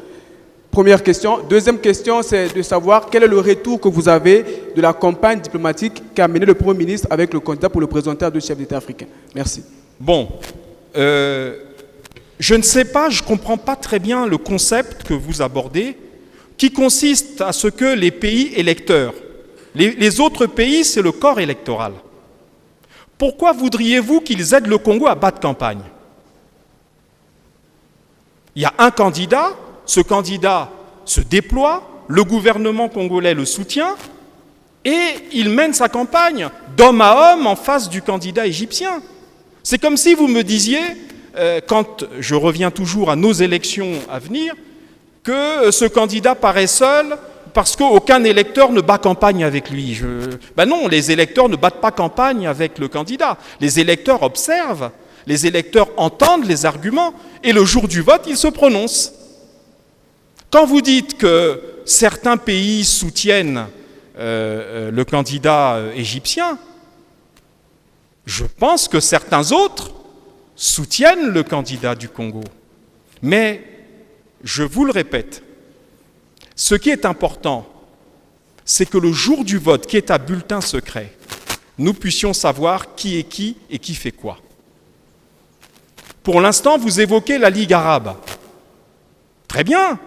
Première question. Deuxième question, c'est de savoir quel est le retour que vous avez de la campagne diplomatique qu'a menée le Premier ministre avec le candidat pour le présenter à 2 chefs d'État africains. Merci. Bon, je ne sais pas, je ne comprends pas très bien le concept que vous abordez, qui consiste à ce que les pays électeurs, les autres pays, c'est le corps électoral. Pourquoi voudriez-vous qu'ils aident le Congo à battre campagne ? Il y a un candidat, ce candidat se déploie, le gouvernement congolais le soutient et il mène sa campagne d'homme à homme en face du candidat égyptien. C'est comme si vous me disiez, quand je reviens toujours à nos élections à venir, que ce candidat paraît seul parce qu'aucun électeur ne bat campagne avec lui. Ben non, les électeurs ne battent pas campagne avec le candidat. Les électeurs observent, les électeurs entendent les arguments et le jour du vote, ils se prononcent. Quand vous dites que certains pays soutiennent le candidat égyptien, je pense que certains autres soutiennent le candidat du Congo. Mais, je vous le répète, ce qui est important, c'est que le jour du vote, qui est à bulletin secret, nous puissions savoir qui est qui et qui fait quoi. Pour l'instant, vous évoquez la Ligue arabe. Très bien.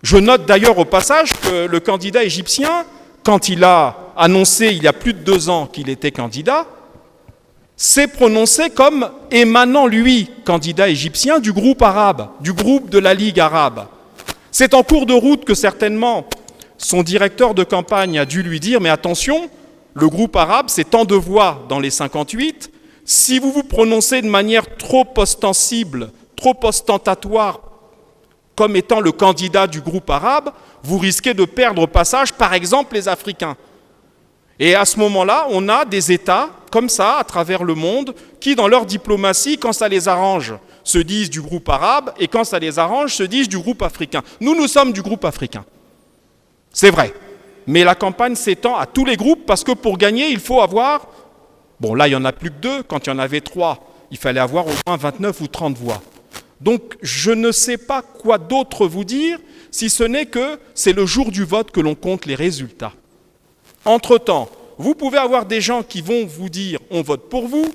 Je note d'ailleurs au passage que le candidat égyptien, quand il a annoncé il y a plus de 2 ans qu'il était candidat, s'est prononcé comme émanant, lui, candidat égyptien du groupe arabe, du groupe de la Ligue arabe. C'est en cours de route que certainement son directeur de campagne a dû lui dire « Mais attention, le groupe arabe, c'est tant de voix dans les 58. Si vous vous prononcez de manière trop ostensible, trop ostentatoire, comme étant le candidat du groupe arabe, vous risquez de perdre au passage, par exemple, les Africains. » Et à ce moment-là, on a des États, comme ça, à travers le monde, qui, dans leur diplomatie, quand ça les arrange, se disent du groupe arabe, et quand ça les arrange, se disent du groupe africain. Nous sommes du groupe africain. C'est vrai. Mais la campagne s'étend à tous les groupes, parce que pour gagner, il faut avoir... Bon, là, il n'y en a plus que 2. Quand il y en avait 3, il fallait avoir au moins 29 ou 30 voix. Donc, je ne sais pas quoi d'autre vous dire, si ce n'est que c'est le jour du vote que l'on compte les résultats. Entre-temps, vous pouvez avoir des gens qui vont vous dire « on vote pour vous »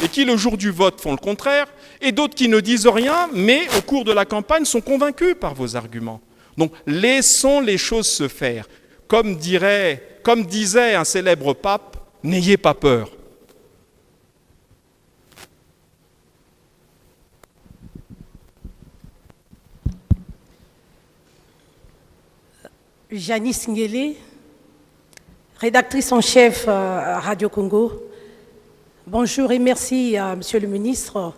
et qui, le jour du vote, font le contraire, et d'autres qui ne disent rien, mais au cours de la campagne sont convaincus par vos arguments. Donc, laissons les choses se faire. Comme disait un célèbre pape, « n'ayez pas peur ». Janice Nguélé, rédactrice en chef à Radio Congo. Bonjour et merci à Monsieur le ministre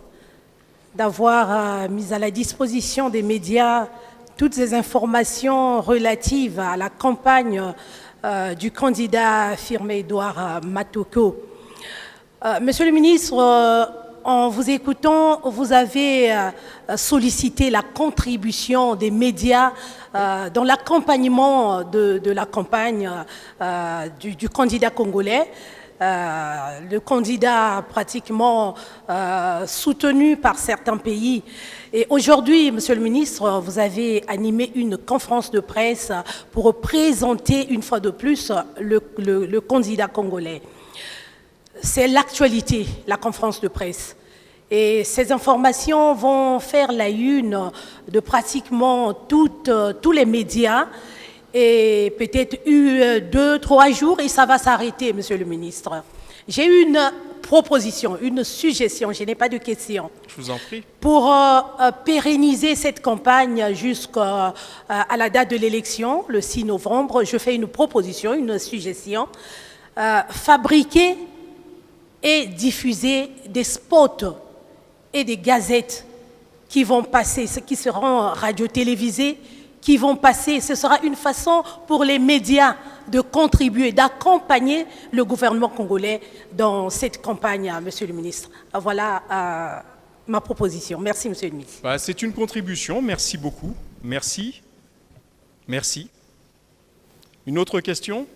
d'avoir mis à la disposition des médias toutes ces informations relatives à la campagne du candidat affirmé Edouard Matoko. Monsieur le ministre, en vous écoutant, vous avez sollicité la contribution des médias dans l'accompagnement de la campagne du candidat congolais. Le candidat pratiquement soutenu par certains pays. Et aujourd'hui, Monsieur le ministre, vous avez animé une conférence de presse pour présenter une fois de plus le candidat congolais. C'est l'actualité, la conférence de presse. Et ces informations vont faire la une de pratiquement tous les médias. Et peut-être 2-3 jours et ça va s'arrêter, Monsieur le ministre. J'ai une proposition, une suggestion, je n'ai pas de question. Je vous en prie. Pour pérenniser cette campagne jusqu'à la date de l'élection, le 6 novembre, je fais une proposition, une suggestion. Fabriquer et diffuser des spots et des gazettes qui vont passer, qui seront radio-télévisées, qui vont passer. Ce sera une façon pour les médias de contribuer, d'accompagner le gouvernement congolais dans cette campagne, Monsieur le ministre. Voilà ma proposition. Merci, Monsieur le ministre. C'est une contribution. Merci beaucoup. Merci. Merci. Une autre question ?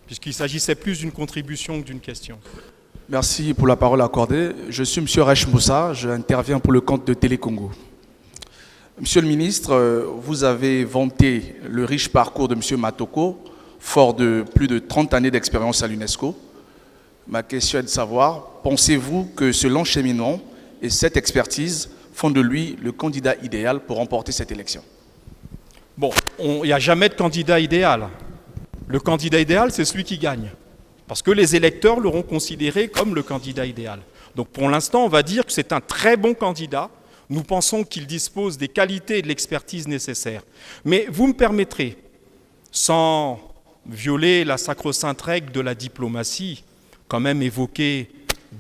Puisqu'il s'agissait plus d'une contribution que d'une question. Merci pour la parole accordée. Je suis M. Rech Moussa, j'interviens pour le compte de Télé Congo. Monsieur le ministre, vous avez vanté le riche parcours de M. Matoko, fort de plus de 30 années d'expérience à l'UNESCO. Ma question est de savoir, pensez-vous que ce long cheminement et cette expertise font de lui le candidat idéal pour remporter cette élection? Bon, il n'y a jamais de candidat idéal. Le candidat idéal, c'est celui qui gagne. Parce que les électeurs l'auront considéré comme le candidat idéal. Donc pour l'instant, on va dire que c'est un très bon candidat. Nous pensons qu'il dispose des qualités et de l'expertise nécessaires. Mais vous me permettrez, sans violer la sacro-sainte règle de la diplomatie, quand même évoquer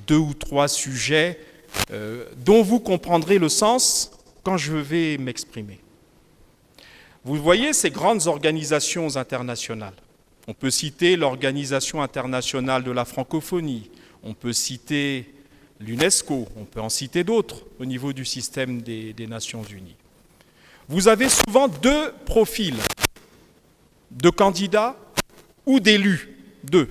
2 ou 3 sujets dont vous comprendrez le sens quand je vais m'exprimer. Vous voyez ces grandes organisations internationales. On peut citer l'Organisation internationale de la francophonie, on peut citer l'UNESCO, on peut en citer d'autres au niveau du système des Nations Unies. Vous avez souvent 2 profils de candidats ou d'élus, 2.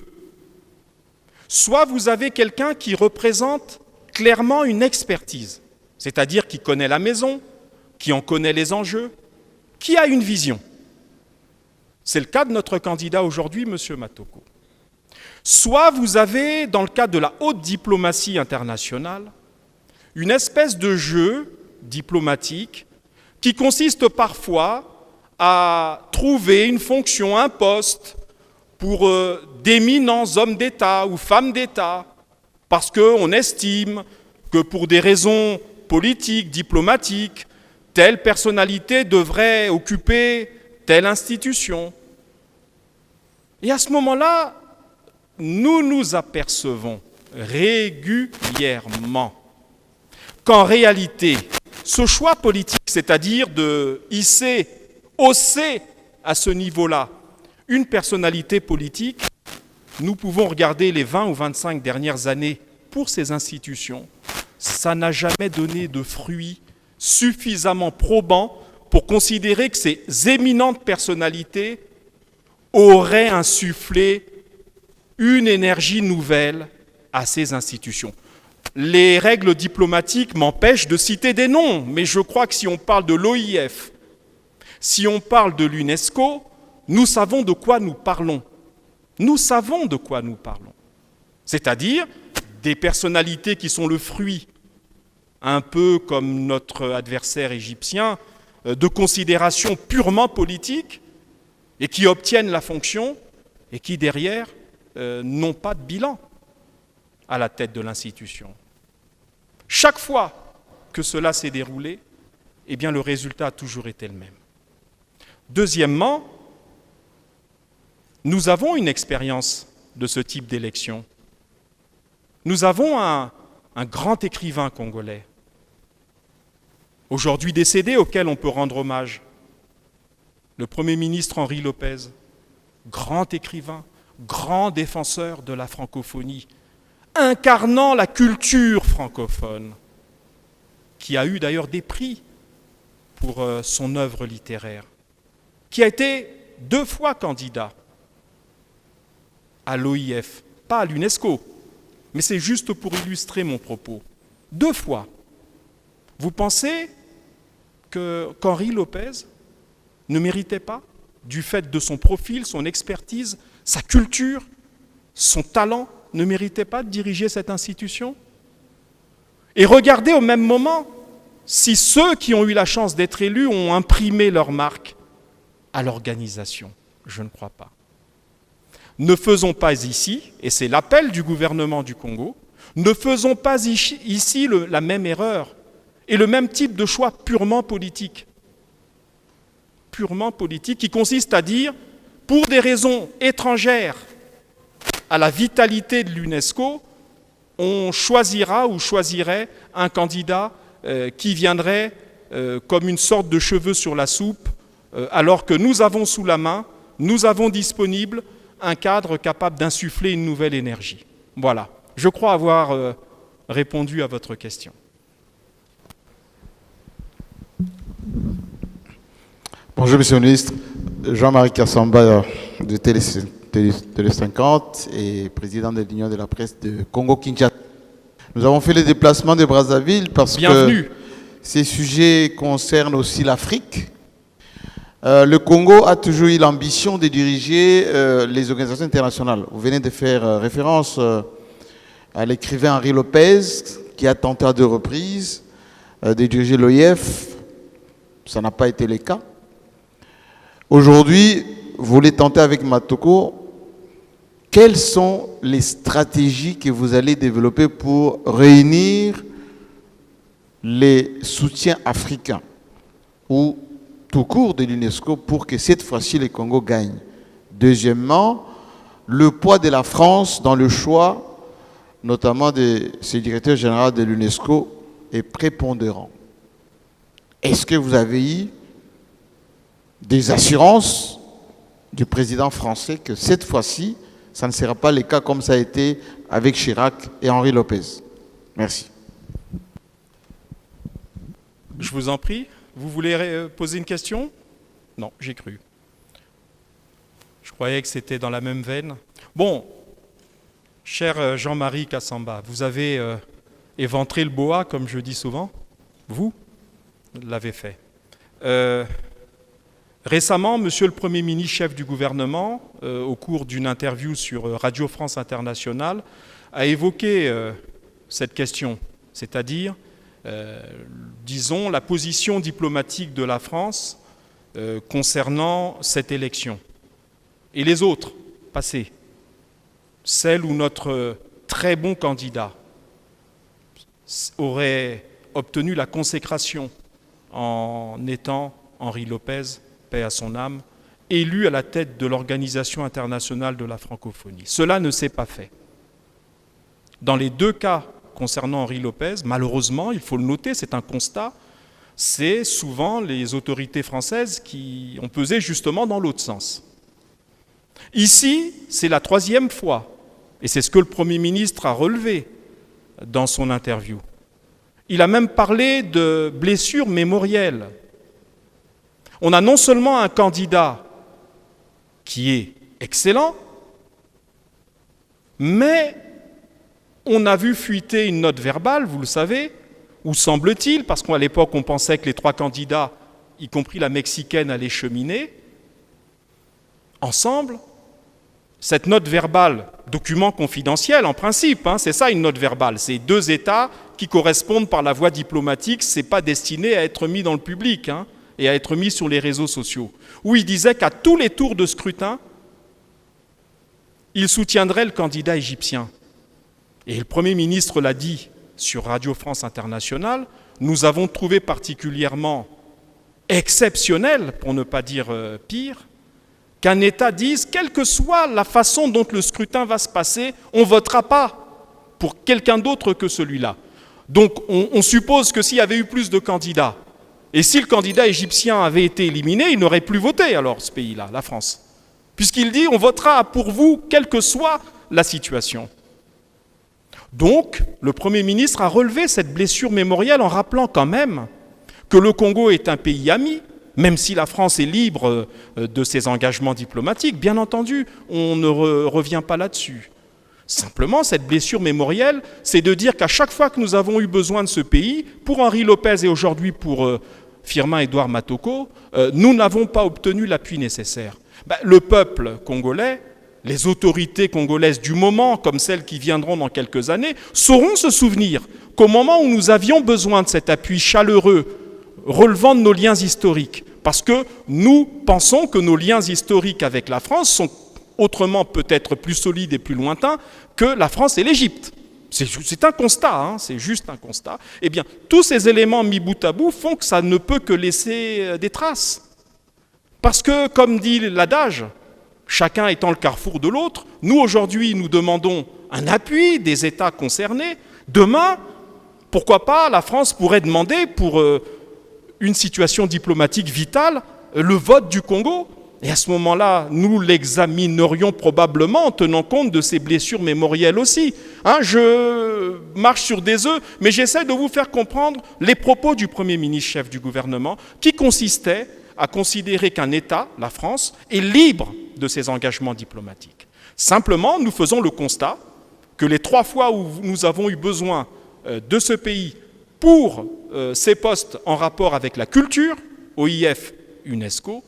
Soit vous avez quelqu'un qui représente clairement une expertise, c'est-à-dire qui connaît la maison, qui en connaît les enjeux, qui a une vision. C'est le cas de notre candidat aujourd'hui, M. Matoko. Soit vous avez, dans le cadre de la haute diplomatie internationale, une espèce de jeu diplomatique qui consiste parfois à trouver une fonction, un poste pour d'éminents hommes d'État ou femmes d'État, parce qu'on estime que pour des raisons politiques, diplomatiques, telle personnalité devrait occuper telle institution. Et à ce moment-là, nous nous apercevons régulièrement qu'en réalité, ce choix politique, c'est-à-dire de hausser à ce niveau-là une personnalité politique, nous pouvons regarder les 20 ou 25 dernières années pour ces institutions, ça n'a jamais donné de fruits suffisamment probants pour considérer que ces éminentes personnalités auraient insufflé une énergie nouvelle à ces institutions. Les règles diplomatiques m'empêchent de citer des noms, mais je crois que si on parle de l'OIF, si on parle de l'UNESCO, nous savons de quoi nous parlons. Nous savons de quoi nous parlons. C'est-à-dire des personnalités qui sont le fruit, un peu comme notre adversaire égyptien, de considérations purement politiques et qui obtiennent la fonction et qui, derrière, n'ont pas de bilan à la tête de l'institution. Chaque fois que cela s'est déroulé, eh bien, le résultat a toujours été le même. Deuxièmement, nous avons une expérience de ce type d'élection. Nous avons un grand écrivain congolais, aujourd'hui décédé, auquel on peut rendre hommage, le Premier ministre Henri Lopez, grand écrivain, grand défenseur de la francophonie, incarnant la culture francophone, qui a eu d'ailleurs des prix pour son œuvre littéraire, qui a été 2 fois candidat à l'OIF, pas à l'UNESCO, mais c'est juste pour illustrer mon propos. 2 fois. Vous pensez qu'Henri Lopez ne méritait pas, du fait de son profil, son expertise, sa culture, son talent, ne méritait pas de diriger cette institution? Et regardez au même moment si ceux qui ont eu la chance d'être élus ont imprimé leur marque à l'organisation. Je ne crois pas. Ne faisons pas ici, et c'est l'appel du gouvernement du Congo, ne faisons pas ici la même erreur et le même type de choix purement politique. Purement politique, qui consiste à dire, pour des raisons étrangères à la vitalité de l'UNESCO, on choisira ou choisirait un candidat qui viendrait comme une sorte de cheveu sur la soupe, alors que nous avons sous la main, nous avons disponible un cadre capable d'insuffler une nouvelle énergie. Voilà, je crois avoir répondu à votre question. Bonjour Monsieur le Ministre, Jean-Marie Kassamba de Télé 50 et président de l'Union de la presse de Congo-Kinshasa. Nous avons fait le déplacement de Brazzaville parce que ces sujets concernent aussi l'Afrique. Le Congo a toujours eu l'ambition de diriger les organisations internationales. Vous venez de faire référence à l'écrivain Henri Lopez qui a tenté à 2 reprises de diriger l'OIF. Ça n'a pas été le cas. Aujourd'hui, vous voulez tenter avec Matoko. Quelles sont les stratégies que vous allez développer pour réunir les soutiens africains ou tout court de l'UNESCO pour que cette fois-ci le Congo gagne? Deuxièmement, le poids de la France dans le choix, notamment de ce directeur général de l'UNESCO, est prépondérant. Est-ce que vous avez eu des assurances du président français que cette fois-ci, ça ne sera pas le cas comme ça a été avec Chirac et Henri Lopez? Merci. Je vous en prie. Vous voulez poser une question? Non, j'ai cru. Je croyais que c'était dans la même veine. Bon, cher Jean-Marie Kassamba, vous avez éventré le boa, comme je dis souvent. Vous l'avez fait. Récemment, Monsieur le Premier ministre, chef du gouvernement, au cours d'une interview sur Radio France Internationale, a évoqué cette question, c'est-à-dire, disons, la position diplomatique de la France concernant cette élection. Et les autres, passées, celle où notre très bon candidat aurait obtenu la consécration en étant Henri Lopez, paix à son âme, élu à la tête de l'Organisation internationale de la francophonie. Cela ne s'est pas fait. Dans les deux cas concernant Henri Lopez, malheureusement, il faut le noter, c'est un constat, c'est souvent les autorités françaises qui ont pesé justement dans l'autre sens. Ici, c'est la troisième fois, et c'est ce que le Premier ministre a relevé dans son interview. Il a même parlé de blessures mémorielles. On a non seulement un candidat qui est excellent, mais on a vu fuiter une note verbale, vous le savez, où semble-t-il, parce qu'à l'époque on pensait que les trois candidats, y compris la mexicaine, allaient cheminer ensemble. Cette note verbale, document confidentiel en principe, c'est ça une note verbale, c'est deux États qui correspondent par la voie diplomatique, c'est pas destiné à être mis dans le public et à être mis sur les réseaux sociaux, où il disait qu'à tous les tours de scrutin, il soutiendrait le candidat égyptien. Et le Premier ministre l'a dit sur Radio France Internationale, nous avons trouvé particulièrement exceptionnel, pour ne pas dire pire, qu'un État dise, quelle que soit la façon dont le scrutin va se passer, on ne votera pas pour quelqu'un d'autre que celui-là. Donc on suppose que s'il y avait eu plus de candidats, et si le candidat égyptien avait été éliminé, il n'aurait plus voté alors ce pays-là, la France. Puisqu'il dit, on votera pour vous, quelle que soit la situation. Donc, le Premier ministre a relevé cette blessure mémorielle en rappelant quand même que le Congo est un pays ami, même si la France est libre de ses engagements diplomatiques, bien entendu, on ne revient pas là-dessus. Simplement, cette blessure mémorielle, c'est de dire qu'à chaque fois que nous avons eu besoin de ce pays, pour Henri Lopez et aujourd'hui pour Firmin-Édouard Matoko, nous n'avons pas obtenu l'appui nécessaire. Le peuple congolais, les autorités congolaises du moment, comme celles qui viendront dans quelques années, sauront se souvenir qu'au moment où nous avions besoin de cet appui chaleureux, relevant de nos liens historiques, parce que nous pensons que nos liens historiques avec la France sont autrement peut-être plus solides et plus lointains que la France et l'Égypte. C'est un constat, c'est juste un constat. Eh bien, tous ces éléments mis bout à bout font que ça ne peut que laisser des traces. Parce que, comme dit l'adage, chacun étant le carrefour de l'autre, nous aujourd'hui nous demandons un appui des États concernés. Demain, pourquoi pas, la France pourrait demander pour une situation diplomatique vitale le vote du Congo. Et à ce moment-là, nous l'examinerions probablement en tenant compte de ces blessures mémorielles aussi. Je marche sur des œufs, mais j'essaie de vous faire comprendre les propos du Premier ministre chef du gouvernement qui consistaient à considérer qu'un État, la France, est libre de ses engagements diplomatiques. Simplement, nous faisons le constat que les 3 fois où nous avons eu besoin de ce pays pour ces postes en rapport avec la culture, OIF, UNESCO,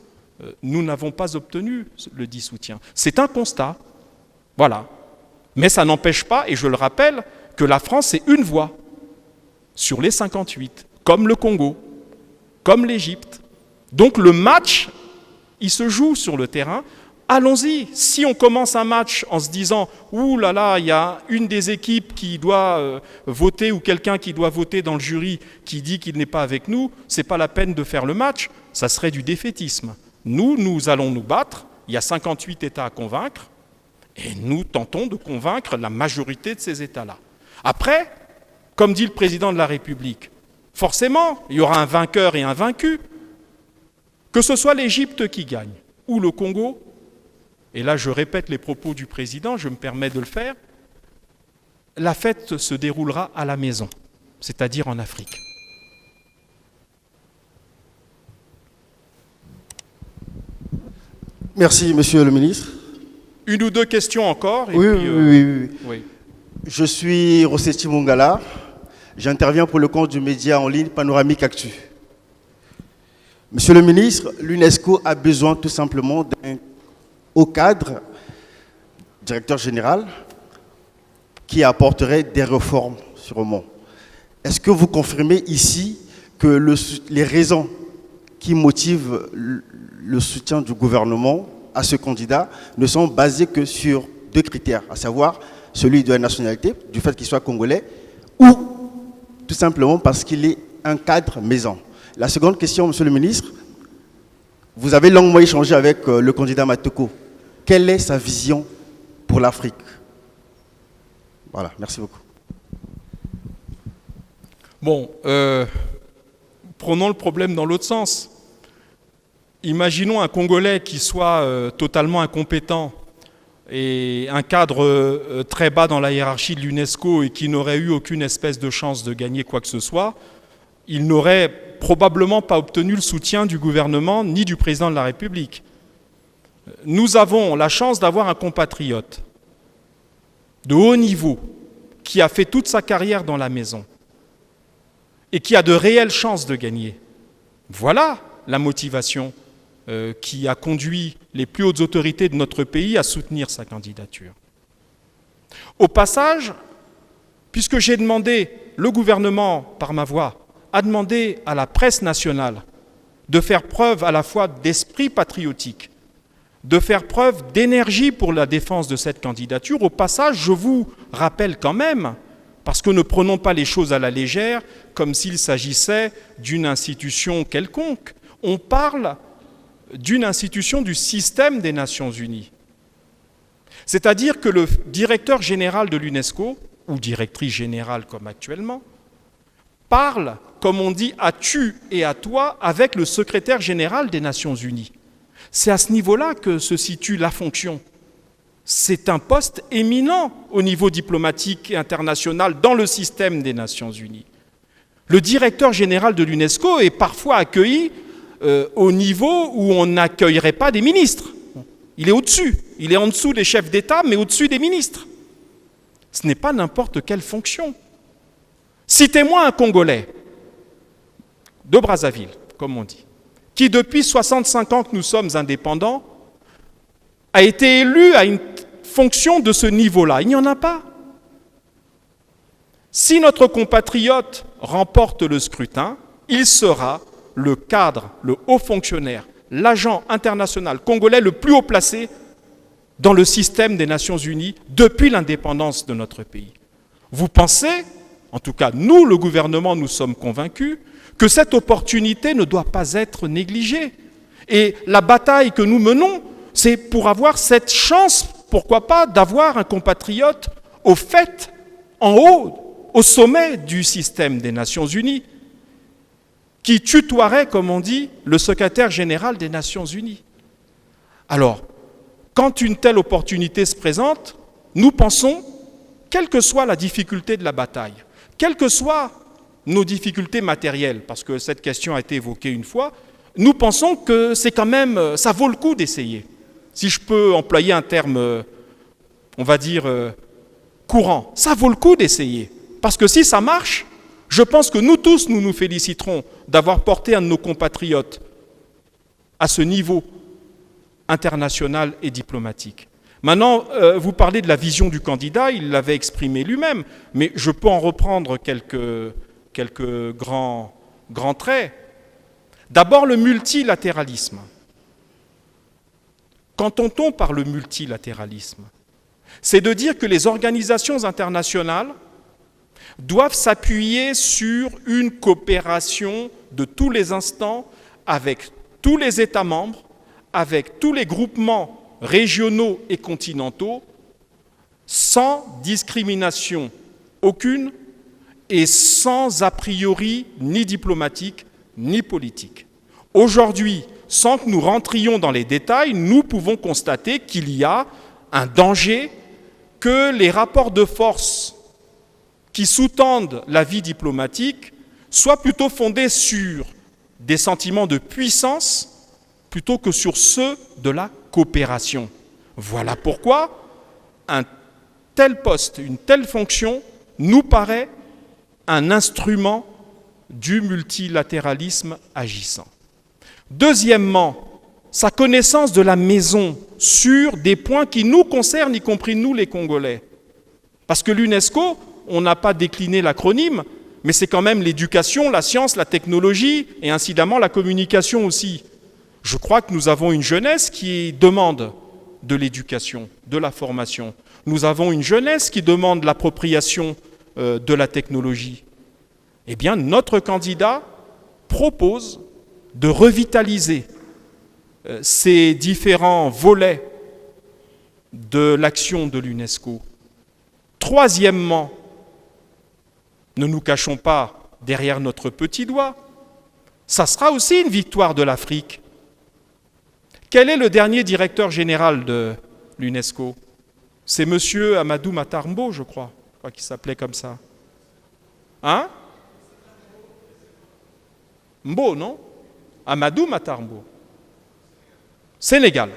nous n'avons pas obtenu le dit soutien. C'est un constat, voilà. Mais ça n'empêche pas, et je le rappelle, que la France est une voix sur les 58, comme le Congo, comme l'Égypte. Donc le match, il se joue sur le terrain. Allons-y. Si on commence un match en se disant « Ouh là là, il y a une des équipes qui doit voter ou quelqu'un qui doit voter dans le jury qui dit qu'il n'est pas avec nous, c'est pas la peine de faire le match », ça serait du défaitisme. Nous allons nous battre. il y a 58 États à convaincre, et nous tentons de convaincre la majorité de ces États-là. Après, comme dit le président de la République, forcément, il y aura un vainqueur et un vaincu. Que ce soit l'Égypte qui gagne, ou le Congo, et là je répète les propos du président, je me permets de le faire, la fête se déroulera à la maison, c'est-à-dire en Afrique. Merci, monsieur le ministre. Une ou deux questions encore et oui, puis, oui. Je suis Rossetti Mungala. J'interviens pour le compte du média en ligne Panoramique Actu. Monsieur le ministre, l'UNESCO a besoin tout simplement d'un haut cadre, directeur général, qui apporterait des réformes sûrement. Est-ce que vous confirmez ici que les raisons qui motivent le soutien du gouvernement à ce candidat ne sont basées que sur deux critères, à savoir celui de la nationalité, du fait qu'il soit congolais, ou tout simplement parce qu'il est un cadre maison? La seconde question, monsieur le ministre, vous avez longuement échangé avec le candidat Matoko. Quelle est sa vision pour l'Afrique? Voilà, merci beaucoup. Bon, prenons le problème dans l'autre sens. Imaginons un Congolais qui soit totalement incompétent et un cadre très bas dans la hiérarchie de l'UNESCO et qui n'aurait eu aucune espèce de chance de gagner quoi que ce soit. Il n'aurait probablement pas obtenu le soutien du gouvernement ni du président de la République. Nous avons la chance d'avoir un compatriote de haut niveau qui a fait toute sa carrière dans la maison et qui a de réelles chances de gagner. Voilà la motivation qui a conduit les plus hautes autorités de notre pays à soutenir sa candidature. Au passage, puisque j'ai demandé, le gouvernement, par ma voix, a demandé à la presse nationale de faire preuve à la fois d'esprit patriotique, de faire preuve d'énergie pour la défense de cette candidature. Au passage, je vous rappelle quand même, parce que ne prenons pas les choses à la légère, comme s'il s'agissait d'une institution quelconque. On parle d'une institution du système des Nations Unies. C'est-à-dire que le directeur général de l'UNESCO, ou directrice générale comme actuellement, parle, comme on dit, à tu et à toi avec le secrétaire général des Nations Unies. C'est à ce niveau-là que se situe la fonction. C'est un poste éminent au niveau diplomatique et international dans le système des Nations Unies. Le directeur général de l'UNESCO est parfois accueilli au niveau où on n'accueillerait pas des ministres. Il est au-dessus. Il est en dessous des chefs d'État, mais au-dessus des ministres. Ce n'est pas n'importe quelle fonction. Citez-moi un Congolais de Brazzaville, comme on dit, qui depuis 65 ans que nous sommes indépendants, a été élu à une fonction de ce niveau-là. Il n'y en a pas. Si notre compatriote remporte le scrutin, il sera le cadre, le haut fonctionnaire, l'agent international congolais le plus haut placé dans le système des Nations Unies depuis l'indépendance de notre pays. Vous pensez, en tout cas nous, le gouvernement, nous sommes convaincus, que cette opportunité ne doit pas être négligée. Et la bataille que nous menons, c'est pour avoir cette chance, pourquoi pas, d'avoir un compatriote au fait, en haut, au sommet du système des Nations Unies, qui tutoierait, comme on dit, le secrétaire général des Nations Unies. Alors, quand une telle opportunité se présente, nous pensons, quelle que soit la difficulté de la bataille, quelles que soient nos difficultés matérielles, parce que cette question a été évoquée une fois, nous pensons que c'est quand même, ça vaut le coup d'essayer. Si je peux employer un terme, on va dire, courant, ça vaut le coup d'essayer. Parce que si ça marche, je pense que nous tous, nous nous féliciterons d'avoir porté un de nos compatriotes à ce niveau international et diplomatique. Maintenant, vous parlez de la vision du candidat, il l'avait exprimé lui-même, mais je peux en reprendre quelques grands traits. D'abord, le multilatéralisme. Qu'entend-on par le multilatéralisme? C'est de dire que les organisations internationales doivent s'appuyer sur une coopération de tous les instants avec tous les États membres, avec tous les groupements régionaux et continentaux, sans discrimination aucune et sans a priori ni diplomatique ni politique. Aujourd'hui, sans que nous rentrions dans les détails, nous pouvons constater qu'il y a un danger que les rapports de force qui sous-tendent la vie diplomatique soient plutôt fondés sur des sentiments de puissance plutôt que sur ceux de la coopération. Voilà pourquoi un tel poste, une telle fonction nous paraît un instrument du multilatéralisme agissant. Deuxièmement, sa connaissance de la maison sur des points qui nous concernent, y compris nous les Congolais. Parce que l'UNESCO, on n'a pas décliné l'acronyme, mais c'est quand même l'éducation, la science, la technologie et incidemment la communication aussi. Je crois que nous avons une jeunesse qui demande de l'éducation, de la formation. Nous avons une jeunesse qui demande l'appropriation de la technologie. Eh bien, notre candidat propose de revitaliser ces différents volets de l'action de l'UNESCO. Troisièmement, ne nous cachons pas derrière notre petit doigt, ça sera aussi une victoire de l'Afrique. Quel est le dernier directeur général de l'UNESCO? C'est M. Amadou Matarmbo, je crois qu'il s'appelait comme ça. Hein? Mbo, non? Amadou Matarmbo. Sénégal,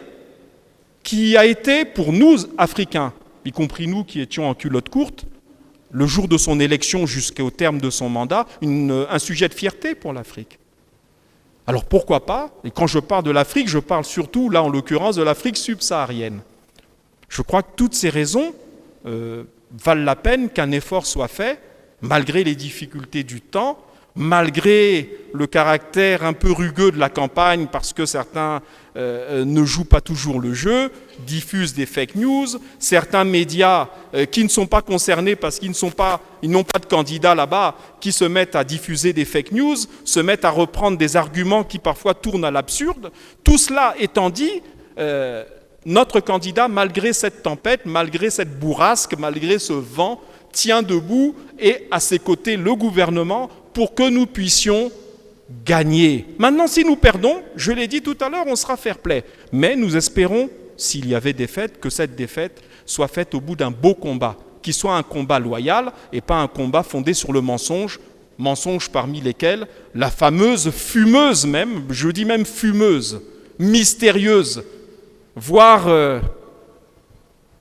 qui a été pour nous, Africains, y compris nous qui étions en culotte courte, le jour de son élection jusqu'au terme de son mandat, un sujet de fierté pour l'Afrique. Alors pourquoi pas? Et quand je parle de l'Afrique, je parle surtout, là en l'occurrence, de l'Afrique subsaharienne. Je crois que toutes ces raisons valent la peine qu'un effort soit fait, malgré les difficultés du temps, malgré le caractère un peu rugueux de la campagne, parce que certains ne jouent pas toujours le jeu, diffusent des fake news, certains médias qui ne sont pas concernés parce qu'ils n'ont pas de candidats là-bas, qui se mettent à diffuser des fake news, se mettent à reprendre des arguments qui parfois tournent à l'absurde. Tout cela étant dit, notre candidat, malgré cette tempête, malgré cette bourrasque, malgré ce vent, tient debout et à ses côtés le gouvernement pour que nous puissions gagner. Maintenant, si nous perdons, je l'ai dit tout à l'heure, on sera fair-play. Mais nous espérons, s'il y avait défaite, que cette défaite soit faite au bout d'un beau combat, qui soit un combat loyal et pas un combat fondé sur le mensonge, mensonges parmi lesquels la fameuse fumeuse même, je dis même fumeuse, mystérieuse, voire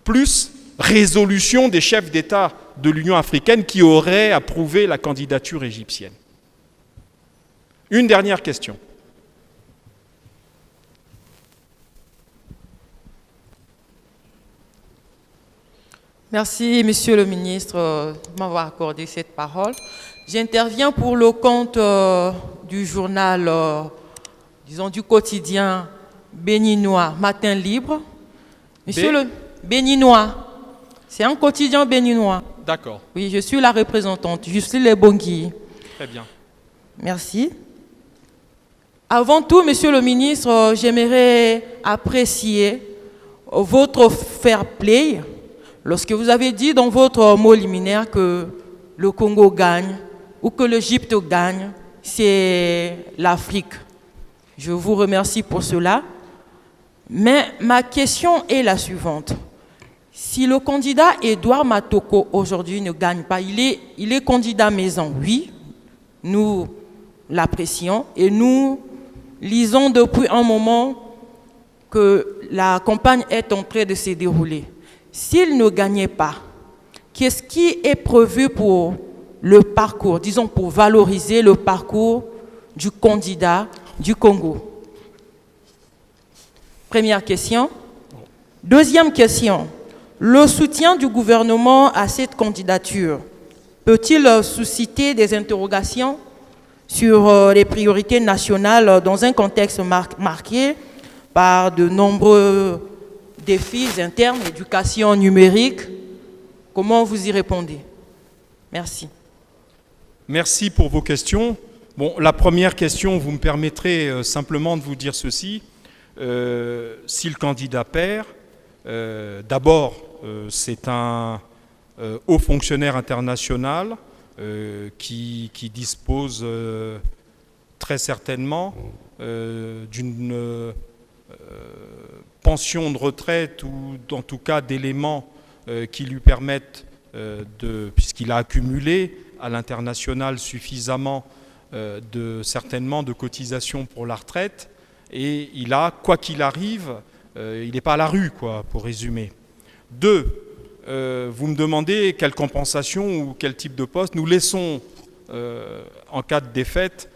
plus résolution des chefs d'État de l'Union africaine qui auraient approuvé la candidature égyptienne. Une dernière question. Merci, Monsieur le ministre, de m'avoir accordé cette parole. J'interviens pour le compte du journal, disons, du quotidien béninois, Matin Libre. Monsieur le béninois, c'est un quotidien béninois. D'accord. Oui, je suis la représentante, je suis les Bongui. Très bien. Merci. Avant tout, Monsieur le ministre, j'aimerais apprécier votre fair play lorsque vous avez dit dans votre mot liminaire que le Congo gagne ou que l'Égypte gagne, c'est l'Afrique. Je vous remercie pour cela. Mais ma question est la suivante. Si le candidat Edouard Matoko aujourd'hui ne gagne pas, il est candidat maison, oui, nous l'apprécions et nous lisons depuis un moment que la campagne est en train de se dérouler. S'il ne gagnait pas, qu'est-ce qui est prévu pour le parcours, disons pour valoriser le parcours du candidat du Congo? Première question. Deuxième question. Le soutien du gouvernement à cette candidature peut-il susciter des interrogations sur les priorités nationales dans un contexte marqué par de nombreux défis internes, éducation numérique? Comment vous y répondez? Merci. Merci pour vos questions. Bon, la première question, vous me permettrez simplement de vous dire ceci. si le candidat perd, d'abord, c'est un haut fonctionnaire international qui dispose très certainement d'une pension de retraite ou en tout cas d'éléments qui lui permettent, puisqu'il a accumulé à l'international suffisamment certainement de cotisations pour la retraite, et il a, quoi qu'il arrive, il n'est pas à la rue, quoi, pour résumer. 2, vous me demandez quelle compensation ou quel type de poste. Nous laissons, en cas de défaite,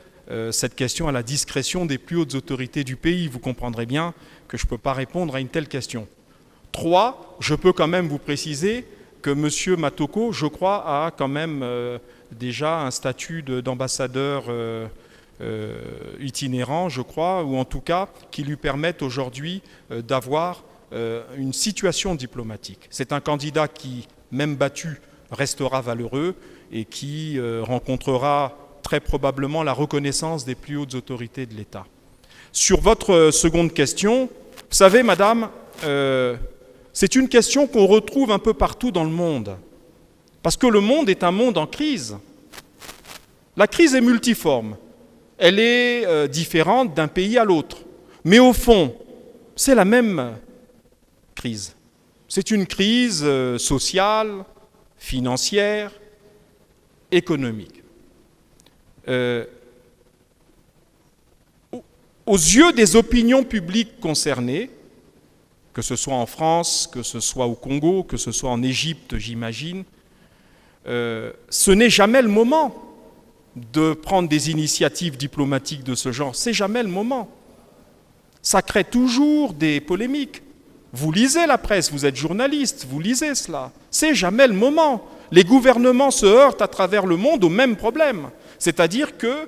cette question à la discrétion des plus hautes autorités du pays. Vous comprendrez bien que je ne peux pas répondre à une telle question. 3, je peux quand même vous préciser que M. Matoko, je crois, a quand même déjà un statut d'ambassadeur itinérant, je crois, ou en tout cas qui lui permettent aujourd'hui d'avoir une situation diplomatique. C'est un candidat qui, même battu, restera valeureux et qui rencontrera très probablement la reconnaissance des plus hautes autorités de l'État. Sur votre seconde question, vous savez, madame, c'est une question qu'on retrouve un peu partout dans le monde, parce que le monde est un monde en crise. La crise est multiforme, elle est différente d'un pays à l'autre, mais au fond, c'est la même crise. C'est une crise sociale, financière, économique. Aux yeux des opinions publiques concernées, que ce soit en France, que ce soit au Congo, que ce soit en Égypte, j'imagine, ce n'est jamais le moment de prendre des initiatives diplomatiques de ce genre. C'est jamais le moment. Ça crée toujours des polémiques. Vous lisez la presse, vous êtes journaliste, vous lisez cela. C'est jamais le moment. Les gouvernements se heurtent à travers le monde au même problème. C'est-à-dire que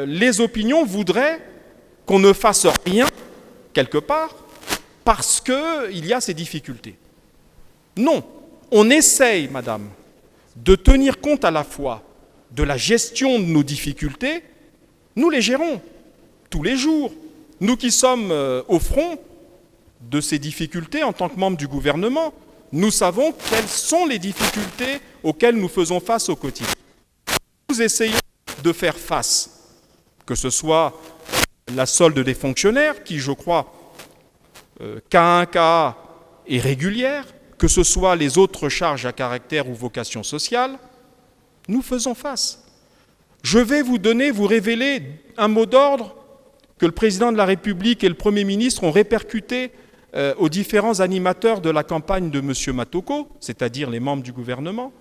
les opinions voudraient qu'on ne fasse rien, quelque part, parce qu'il y a ces difficultés. Non, on essaye, madame, de tenir compte à la fois de la gestion de nos difficultés. Nous les gérons tous les jours. Nous qui sommes au front de ces difficultés en tant que membres du gouvernement, nous savons quelles sont les difficultés auxquelles nous faisons face au quotidien. Nous essayons de faire face, que ce soit la solde des fonctionnaires, qui, je crois, cas 1, cas est régulière, que ce soit les autres charges à caractère ou vocation sociale, nous faisons face. Je vais vous révéler un mot d'ordre que le président de la République et le Premier ministre ont répercuté aux différents animateurs de la campagne de M. Matoko, c'est-à-dire les membres du gouvernement,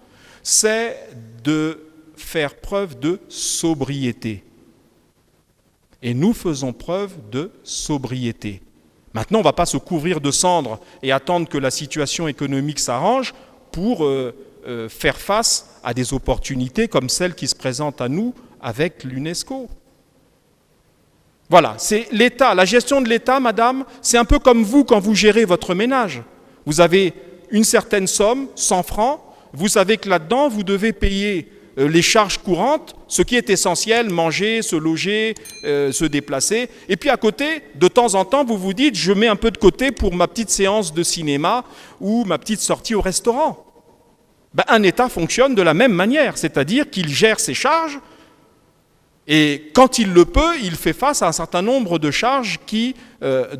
c'est de faire preuve de sobriété. Et nous faisons preuve de sobriété. Maintenant, on ne va pas se couvrir de cendres et attendre que la situation économique s'arrange pour faire face à des opportunités comme celles qui se présentent à nous avec l'UNESCO. Voilà, c'est l'État. La gestion de l'État, madame, c'est un peu comme vous quand vous gérez votre ménage. Vous avez une certaine somme, 100 francs, vous savez que là-dedans, vous devez payer les charges courantes, ce qui est essentiel, manger, se loger, se déplacer. Et puis à côté, de temps en temps, vous vous dites, je mets un peu de côté pour ma petite séance de cinéma ou ma petite sortie au restaurant. Ben, un État fonctionne de la même manière, c'est-à-dire qu'il gère ses charges et quand il le peut, il fait face à un certain nombre de charges qui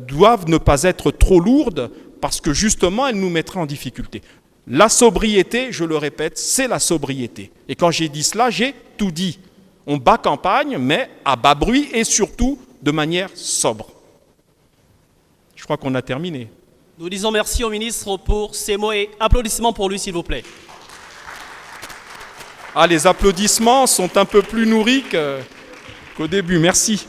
doivent ne pas être trop lourdes parce que justement, elles nous mettraient en difficulté. La sobriété, je le répète, c'est la sobriété. Et quand j'ai dit cela, j'ai tout dit. On bat campagne, mais à bas bruit et surtout de manière sobre. Je crois qu'on a terminé. Nous disons merci au ministre pour ces mots et applaudissements pour lui, s'il vous plaît. Ah, les applaudissements sont un peu plus nourris qu'au début. Merci.